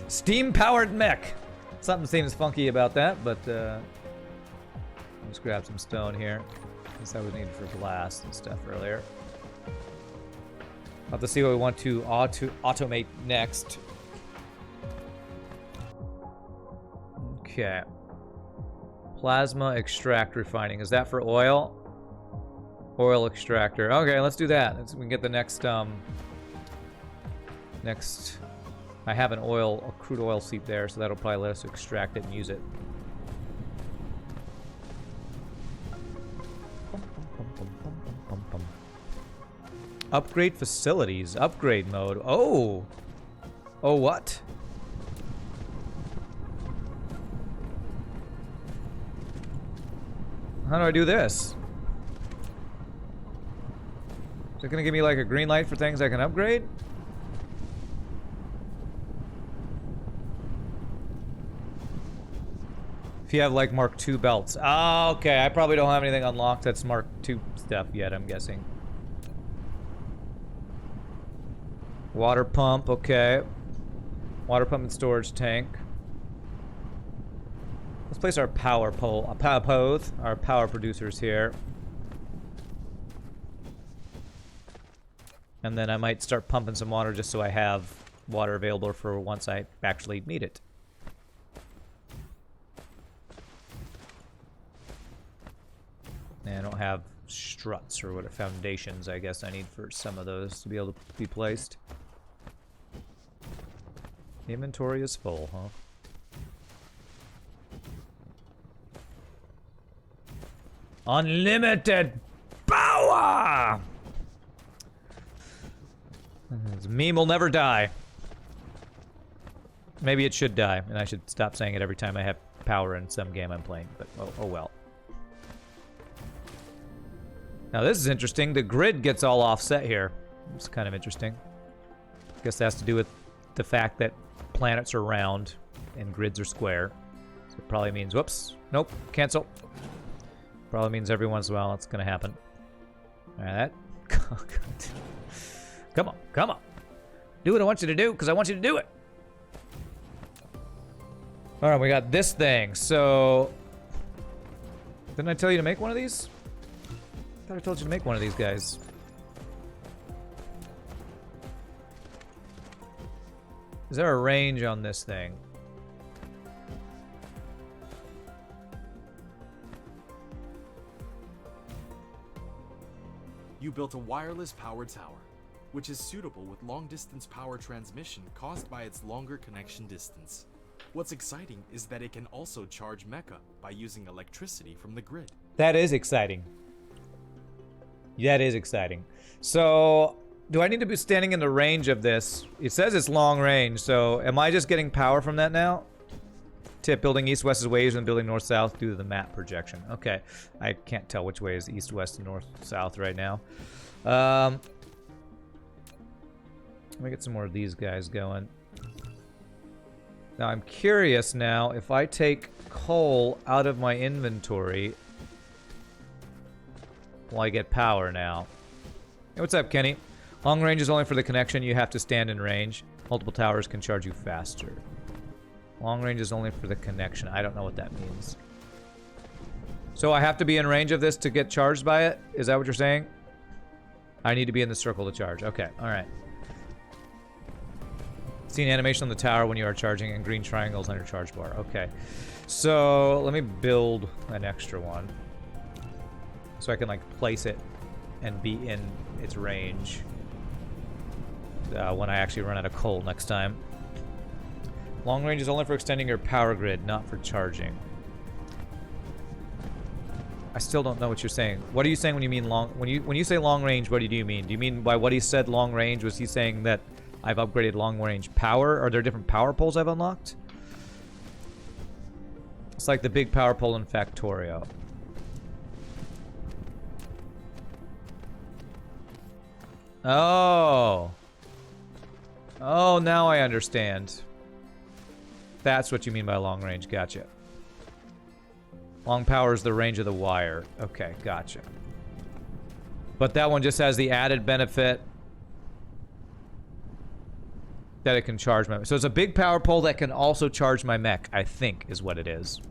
steam-powered mech. Something seems funky about that, but let's grab some stone here. That was needed for glass and stuff earlier. I'll have to see what we want to automate next. Okay. Plasma extract refining. Is that for oil? Oil extractor. Okay, let's do that. We can get the next, I have a crude oil seep there, so that'll probably let us extract it and use it. Upgrade facilities. Upgrade mode. Oh! Oh, what? How do I do this? Is it gonna give me like a green light for things I can upgrade? If you have like Mark II belts. Oh, okay. I probably don't have anything unlocked that's Mark II stuff yet, I'm guessing. Water pump, okay. Water pump and storage tank. Let's place our power pole, our power producers here. And then I might start pumping some water just so I have water available for once I actually need it. And I don't have struts or what foundations I guess I need for some of those to be able to be placed. Inventory is full, huh? Unlimited power! This meme will never die. Maybe it should die, and I should stop saying it every time I have power in some game I'm playing, but oh well. Now this is interesting. The grid gets all offset here. It's kind of interesting. I guess that has to do with the fact that planets are round and grids are square. So it probably means, whoops, nope, cancel. Probably means every once in a while it's gonna happen. Alright, come on, come on. Do what I want you to do, because I want you to do it. Alright, we got this thing, so... Didn't I tell you to make one of these? I thought I told you to make one of these guys. Is there a range on this thing? You built a wireless power tower. which is suitable with long-distance power transmission caused by its longer connection distance. What's exciting is that it can also charge mecha by using electricity from the grid. That is exciting. That is exciting. So, do I need to be standing in the range of this? It says it's long range, so am I just getting power from that now? Tip, building east-west is waves and building north-south due to the map projection. Okay. I can't tell which way is east-west and north-south right now. Let me get some more of these guys going. Now, I'm curious now, if I take coal out of my inventory, will I get power now? Hey, what's up, Kenny? Long range is only for the connection. You have to stand in range. Multiple towers can charge you faster. Long range is only for the connection. I don't know what that means. So I have to be in range of this to get charged by it? Is that what you're saying? I need to be in the circle to charge. Okay, alright. See an animation on the tower when you are charging and green triangles on your charge bar. Okay. So let me build an extra one. So I can like place it and be in its range when I actually run out of coal next time. Long range is only for extending your power grid, not for charging. I still don't know what you're saying. What are you saying when you mean long? When you say long range, what do you mean? Do you mean by what he said long range? Was he saying that I've upgraded long range power? Are there different power poles I've unlocked? It's like the big power pole in Factorio. Oh. Oh, now I understand. That's what you mean by long range. Gotcha. Long power is the range of the wire. Okay, gotcha. But that one just has the added benefit that it can charge my... So it's a big power pole that can also charge my mech, I think, is what it is.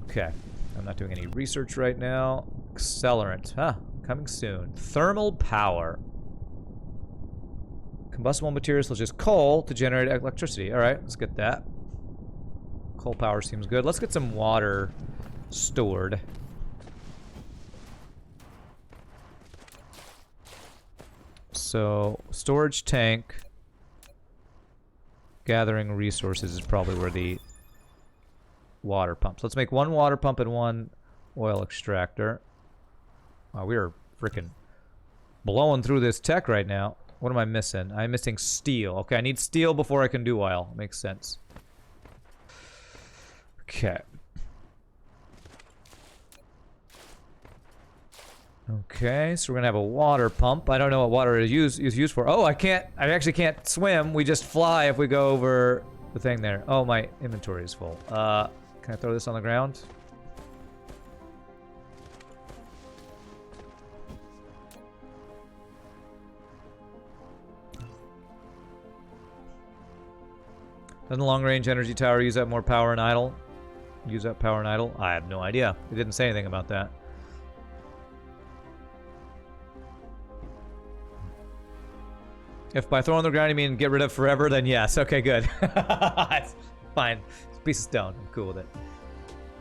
Okay. I'm not doing any research right now. Accelerant. Huh. Coming soon. Thermal power. Combustible materials such as coal to generate electricity. Alright, let's get that. Coal power seems good. Let's get some water stored. So, storage tank. Gathering resources is probably where the water pumps. Let's make one water pump and one oil extractor. Wow, we are freaking blowing through this tech right now. What am I missing? I'm missing steel. Okay, I need steel before I can do oil. Makes sense. Okay. Okay, so we're gonna have a water pump. I don't know what water is used for. Oh, I actually can't swim. We just fly if we go over the thing there. Oh, my inventory is full. Can I throw this on the ground? Doesn't the long-range energy tower use up more power in idle? Use up power in idle? I have no idea. It didn't say anything about that. If by throwing on the ground you mean get rid of forever, then yes. Okay, good. Fine. It's a piece of stone. I'm cool with it.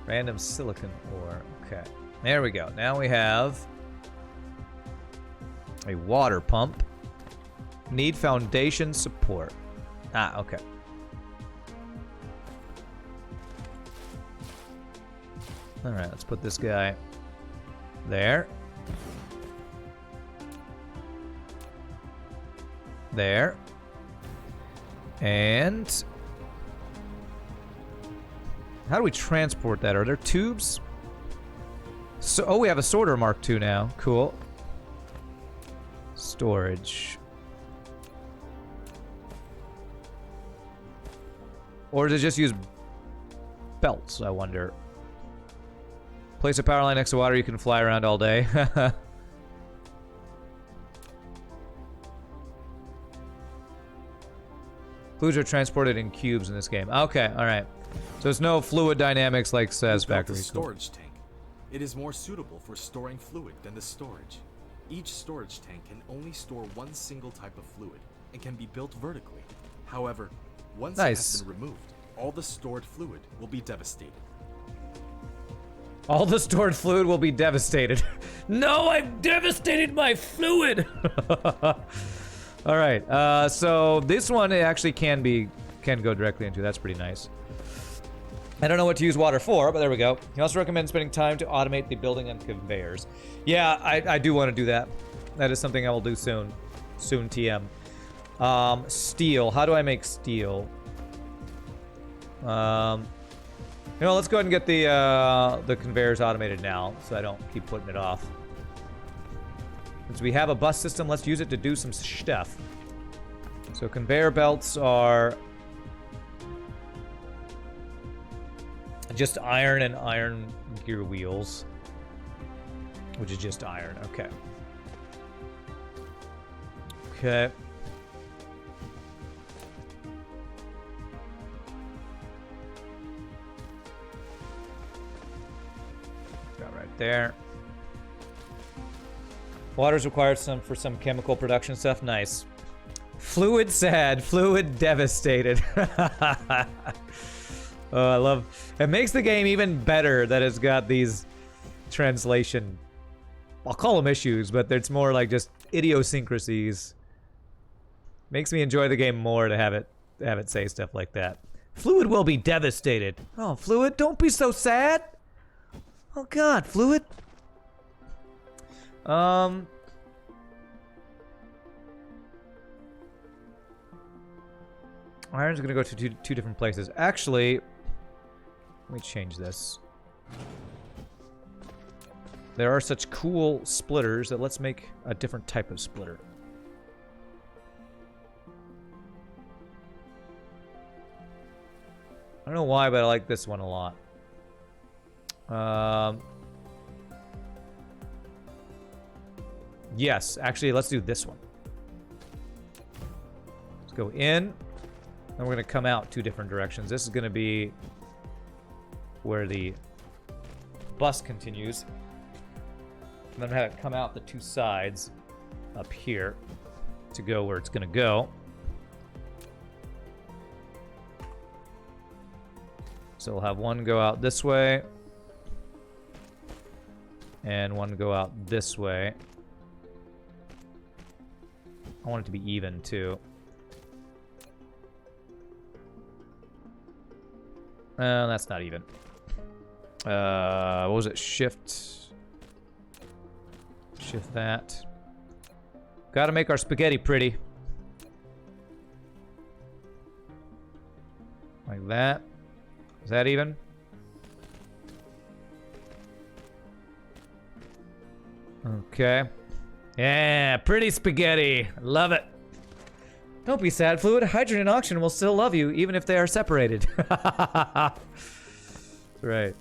Random silicon ore. Okay. There we go. Now we have a water pump. Need foundation support. Ah, okay. Alright, let's put this guy there. There. And how do we transport that? Are there tubes? So, oh, we have a sorter Mark II now. Cool. Storage. Or does it just use belts, I wonder? Place a power line next to water, you can fly around all day. Fluids are transported in cubes in this game. Okay, alright. So it's no fluid dynamics like Satisfactory. Storage tank. It is more suitable for storing fluid than the storage. Each storage tank can only store one single type of fluid and can be built vertically. However, once it has been removed, all the stored fluid will be devastated. All the stored fluid will be devastated. No, I've devastated my fluid! Alright, so this one it actually can go directly into. That's pretty nice. I don't know what to use water for, but there we go. He also recommends spending time to automate the building and conveyors. Yeah, I do want to do that. That is something I will do soon. Soon TM. Steel. How do I make steel? You know, let's go ahead and get the conveyors automated now, so I don't keep putting it off. Since we have a bus system, let's use it to do some stuff. So conveyor belts are just iron and iron gear wheels, which is just iron. Okay. Okay. Got right there. Water's required for some chemical production stuff. Nice. Fluid sad. Fluid devastated. Oh, I love... It makes the game even better that it's got these translation... I'll call them issues, but it's more like just idiosyncrasies. Makes me enjoy the game more to have it say stuff like that. Fluid will be devastated. Oh, Fluid, don't be so sad. Oh God, Fluid. Iron's gonna go to two different places. Actually, let me change this. There are such cool splitters that let's make a different type of splitter. I don't know why, but I like this one a lot. Yes, actually, let's do this one. Let's go in, and we're going to come out two different directions. This is going to be where the bus continues. And then have it come out the two sides up here to go where it's going to go. So we'll have one go out this way, and one go out this way. I want it to be even, too. That's not even. What was it? Shift that. Gotta make our spaghetti pretty. Like that. Is that even? Okay. Yeah, pretty spaghetti. Love it. Don't be sad, Fluid. Hydrogen and oxygen will still love you, even if they are separated. Right.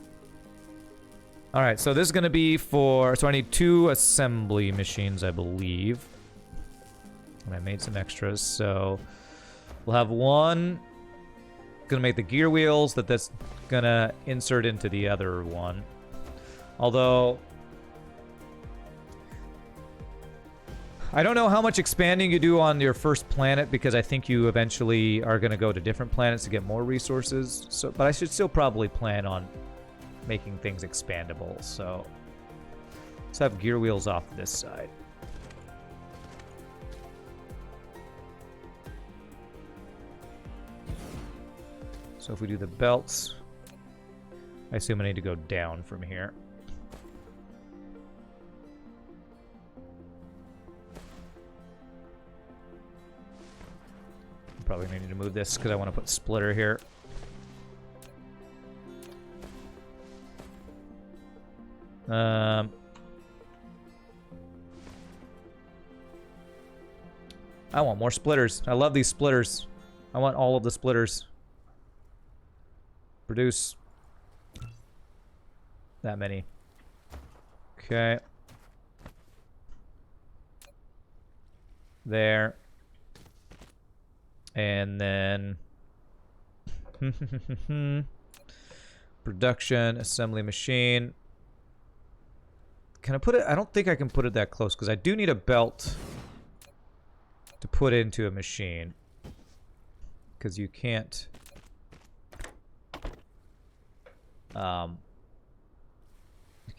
Alright, so this is going to be for... So I need 2 assembly machines, I believe. And I made some extras, so... We'll have one... Gonna make the gear wheels that's gonna insert into the other one. Although... I don't know how much expanding you do on your first planet, because I think you eventually are gonna go to different planets to get more resources. So, but I should still probably plan on making things expandable, so... Let's have gear wheels off this side. So if we do the belts, I assume I need to go down from here. Probably need to move this because I want to put splitter here. I want more splitters. I love these splitters. I want all of the splitters. Produce that many. Okay. There. And then production assembly machine. Can I put it? I don't think I can put it that close because I do need a belt to put into a machine. Because you can't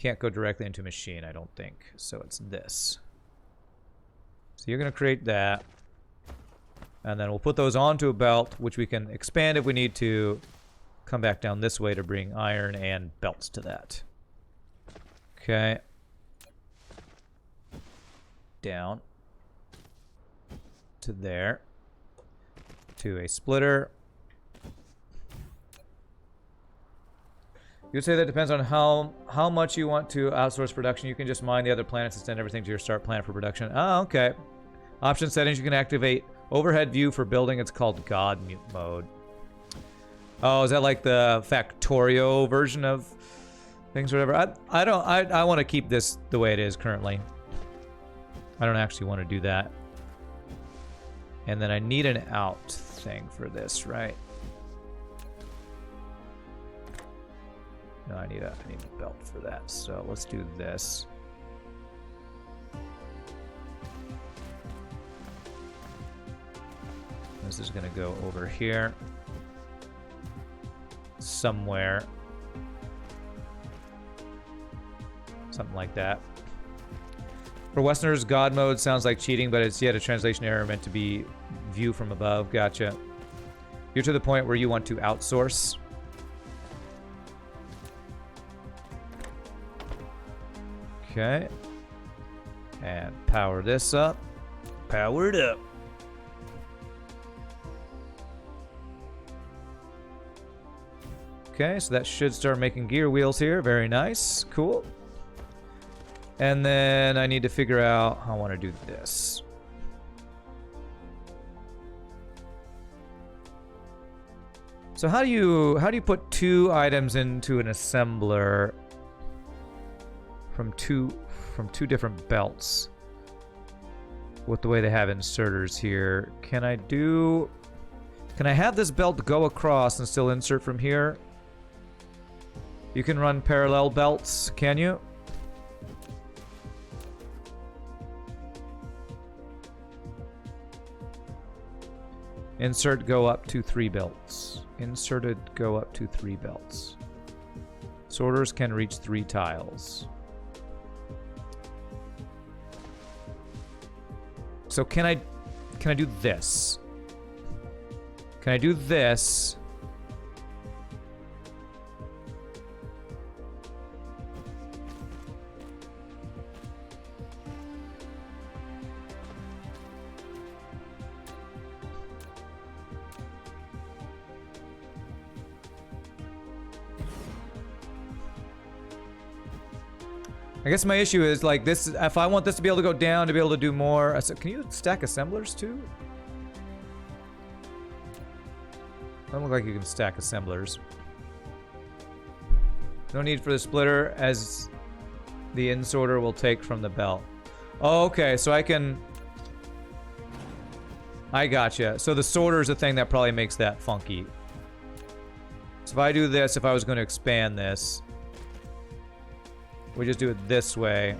can't go directly into machine, I don't think. So it's this. So you're going to create that. And then we'll put those onto a belt, which we can expand if we need to. Come back down this way to bring iron and belts to that. Okay. Down. To there. To a splitter. You would say that depends on how much you want to outsource production. You can just mine the other planets and send everything to your start planet for production. Oh, okay. Option settings, you can activate overhead view for building. It's called God mode. Oh, is that like the Factorio version of things or whatever? I want to keep this the way it is currently. I don't actually want to do that. And then I need an out thing for this, right? No, I need a belt for that. So let's do this. This is going to go over here. Somewhere. Something like that. For Westerners, God mode sounds like cheating, but it's yet a translation error meant to be view from above. Gotcha. You're to the point where you want to outsource. Okay. And power this up. Power it up. Okay, so that should start making gear wheels here. Very nice. Cool. And then I need to figure out how I want to do this. So how do you put two items into an assembler from two different belts with the way they have inserters here? Can I have this belt go across and still insert from here? You can run parallel belts, can you? Insert go up to 3 belts. Inserted go up to 3 belts. Sorters can reach 3 tiles. So can I do this? Can I do this? I guess my issue is like this, if I want this to be able to go down to be able to do more. Can you stack assemblers too? Doesn't look like you can stack assemblers. No need for the splitter as the insorter will take from the belt. Oh, okay, so I gotcha. So the sorter is the thing that probably makes that funky. So if I do this, if I was going to expand this, we just do it this way.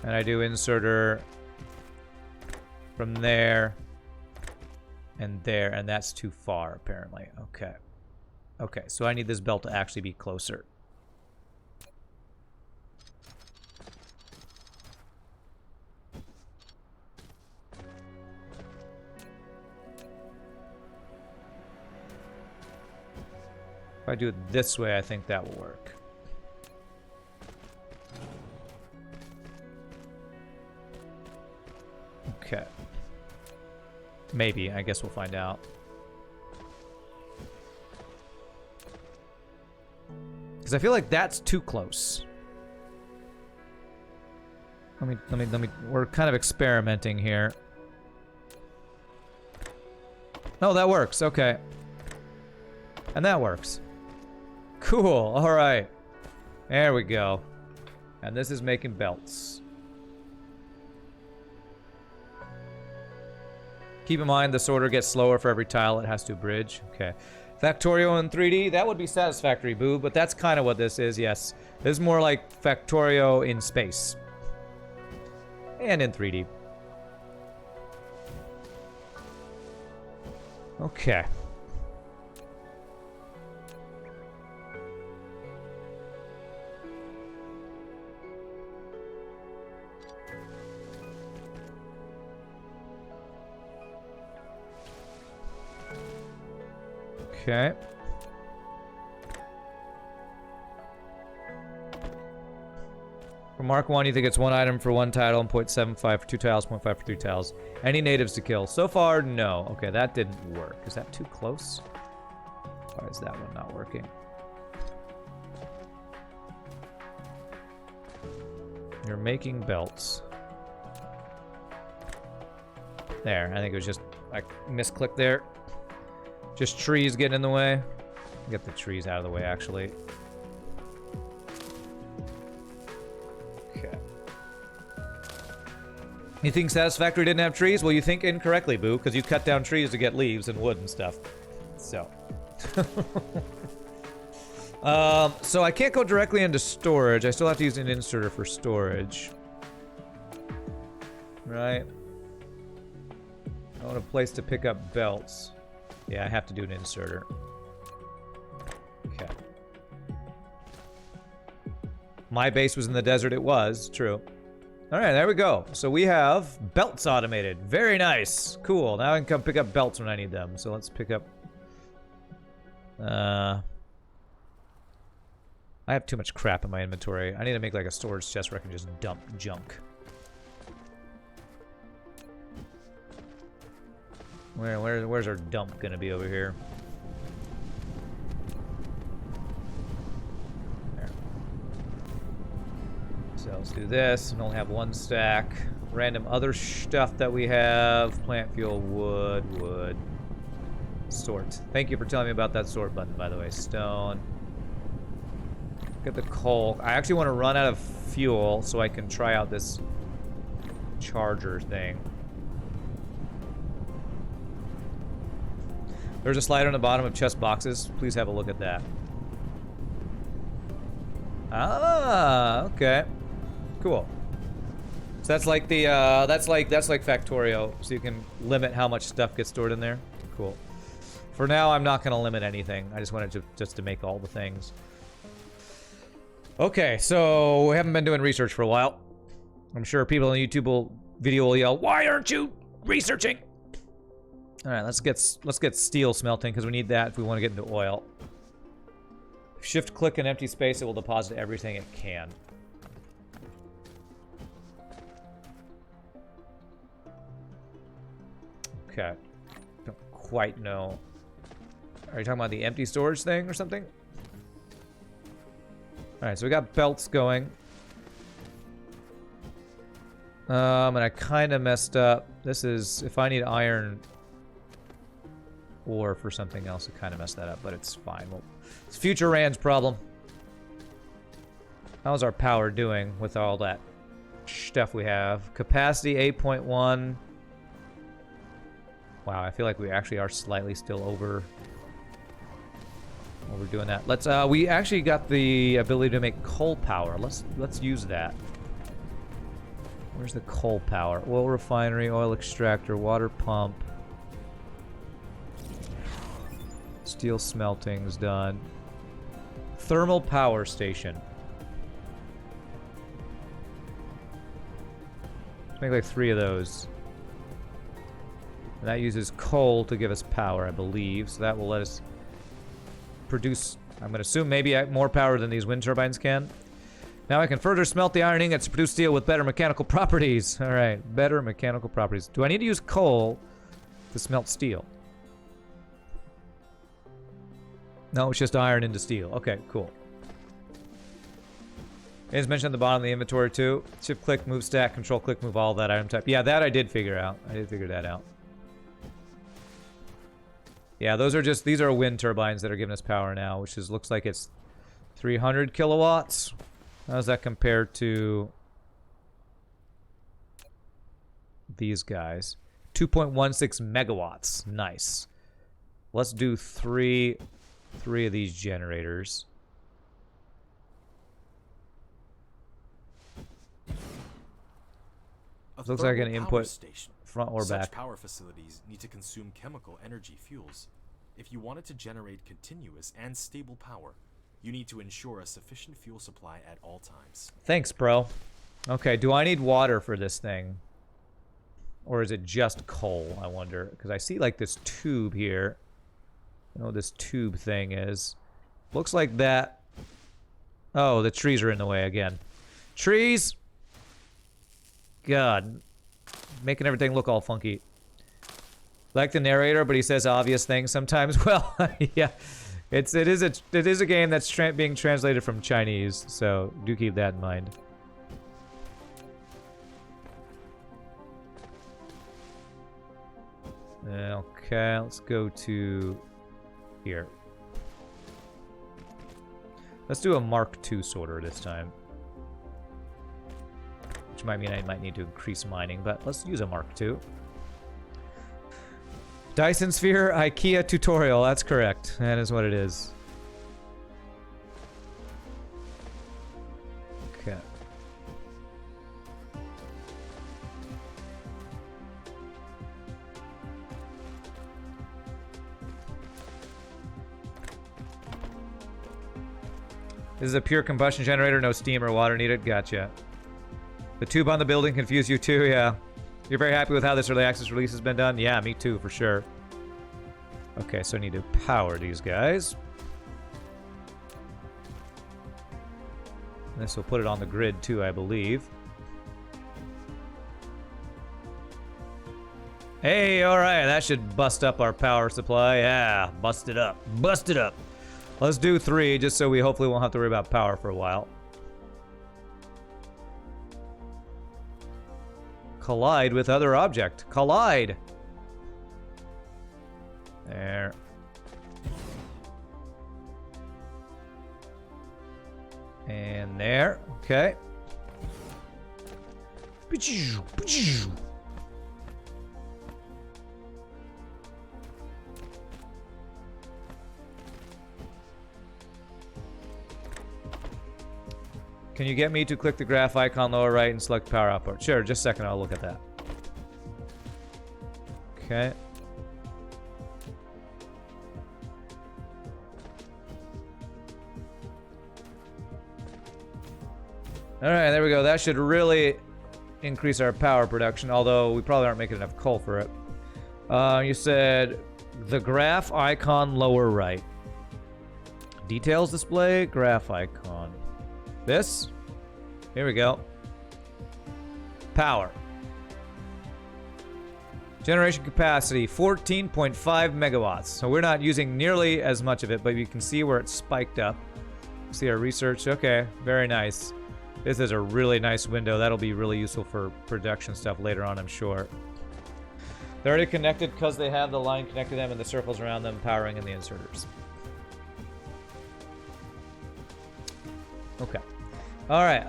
And I do inserter from there and there, and that's too far, apparently. Okay. Okay, so I need this belt to actually be closer. If I do it this way, I think that will work. Okay. Maybe. I guess we'll find out. Because I feel like that's too close. Let me. We're kind of experimenting here. No, that works. Okay. And that works. Cool. All right. There we go. And this is making belts. Keep in mind the sorter gets slower for every tile it has to bridge. Okay. Factorio in 3D, that would be satisfactory, boo, but that's kind of what this is, yes. This is more like Factorio in space. And in 3D. Okay. Okay. For Mark 1, you think it's 1 item for 1 title and 0.75 for 2 tiles, 0.5 for 3 tiles. Any natives to kill? So far, no. Okay, that didn't work. Is that too close? Why is that one not working? You're making belts. There, I think it was just, I misclicked there. Just trees getting in the way. Get the trees out of the way, actually. Okay. You think Satisfactory didn't have trees? Well, you think incorrectly, Boo, because you cut down trees to get leaves and wood and stuff. So. So I can't go directly into storage. I still have to use an inserter for storage. Right. I want a place to pick up belts. Yeah, I have to do an inserter. Okay. My base was in the desert. It was. True. Alright, there we go. So we have belts automated. Very nice. Cool. Now I can come pick up belts when I need them. So let's pick up... I have too much crap in my inventory. I need to make like a storage chest where I can just dump junk. Where's our dump gonna be over here? There. So let's do this and only have 1 stack. Random other stuff that we have. Plant fuel, wood. Sort. Thank you for telling me about that sort button, by the way. Stone. Get the coal. I actually want to run out of fuel so I can try out this charger thing. There's a slider on the bottom of chest boxes. Please have a look at that. Ah, okay. Cool. So that's like the that's like Factorio, so you can limit how much stuff gets stored in there. Cool. For now, I'm not gonna limit anything. I just wanted to make all the things. Okay, so we haven't been doing research for a while. I'm sure people on the YouTube video will yell, "Why aren't you researching?" All right, let's get steel smelting because we need that if we want to get into oil. Shift click an empty space, it will deposit everything it can. Okay. Don't quite know. Are you talking about the empty storage thing or something? Alright, so we got belts going. And I kind of messed up. This is, if I need iron ore for something else, I kind of messed that up, but it's fine. Well, it's future Rand's problem. How's our power doing with all that stuff we have? Capacity 8.1. Wow, I feel like we actually are slightly still over. Well, we're doing that. Let's we actually got the ability to make coal power. Let's use that. Where's the coal power? Oil refinery, oil extractor, water pump. Steel smelting's done. Thermal power station. Let's make like 3 of those. And that uses coal to give us power, I believe. So that will let us produce, I'm going to assume, maybe more power than these wind turbines can. Now I can further smelt the iron ingots to produce steel with better mechanical properties. All right, better mechanical properties. Do I need to use coal to smelt steel? No, it's just iron into steel. Okay, cool. It's mentioned at the bottom of the inventory too. Shift click, move stack, control click, move all that item type. Yeah, that I did figure out. I did figure that out. Yeah, those are just, these are wind turbines that are giving us power now, which is, looks like it's 300 kilowatts. How does that compare to these guys? 2.16 megawatts. Nice. Let's do three of these generators. Looks like an input station. Front or back. Such power facilities need to consume chemical energy fuels. If you want it to generate continuous and stable power, you need to ensure a sufficient fuel supply at all times. Thanks, bro. Okay, do I need water for this thing? Or is it just coal, I wonder? Because I see like this tube here. I don't know what this tube thing is. Looks like that. Oh, the trees are in the way again. Trees! God. Making everything look all funky. Like the narrator, but he says obvious things sometimes. Well, yeah. It is a game that's being translated from Chinese, so do keep that in mind. Okay, let's go to here. Let's do a Mark II sorter this time. Which might mean I might need to increase mining, but let's use a Mark II. Dyson Sphere IKEA tutorial, that's correct. That is what it is. Okay. This is a pure combustion generator, no steam or water needed. Gotcha. The tube on the building confused you too, yeah. You're very happy with how this early access release has been done? Yeah, me too, for sure. Okay, so I need to power these guys. This will put it on the grid too, I believe. Hey, alright, that should bust up our power supply. Yeah, bust it up. Bust it up. Let's do 3, just so we hopefully won't have to worry about power for a while. Collide with other object. Collide! There. And there. Okay. Can you get me to click the graph icon lower right and select power output? Sure, just a second, I'll look at that. Okay. Alright, there we go. That should really increase our power production, although we probably aren't making enough coal for it. You said the graph icon lower right. Details display, graph icon. This? Here we go. Power. Generation capacity, 14.5 megawatts. So we're not using nearly as much of it, but you can see where it's spiked up. See our research. Okay, very nice. This is a really nice window. That'll be really useful for production stuff later on, I'm sure. They're already connected because they have the line connected to them and the circles around them powering in the inserters. Okay. Alright,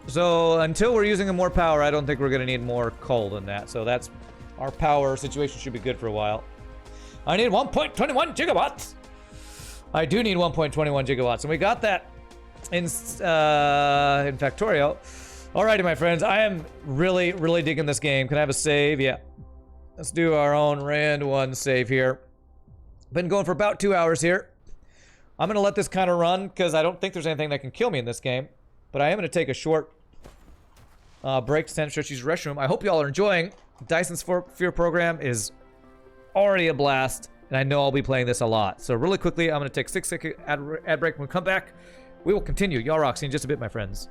so until we're using more power, I don't think we're going to need more coal than that. So that's, our power situation should be good for a while. I need 1.21 gigawatts! I do need 1.21 gigawatts, and we got that in Factorio. Alrighty, my friends, I am really, really digging this game. Can I have a save? Yeah. Let's do our own Rand 1 save here. Been going for about 2 hours here. I'm going to let this kind of run because I don't think there's anything that can kill me in this game. But I am going to take a short break to send Stretchy's restroom. I hope you all are enjoying. Dyson Sphere Program is already a blast, and I know I'll be playing this a lot. So really quickly, I'm going to take a 6-second ad break. When we come back, we will continue. Y'all rock. See you in just a bit, my friends.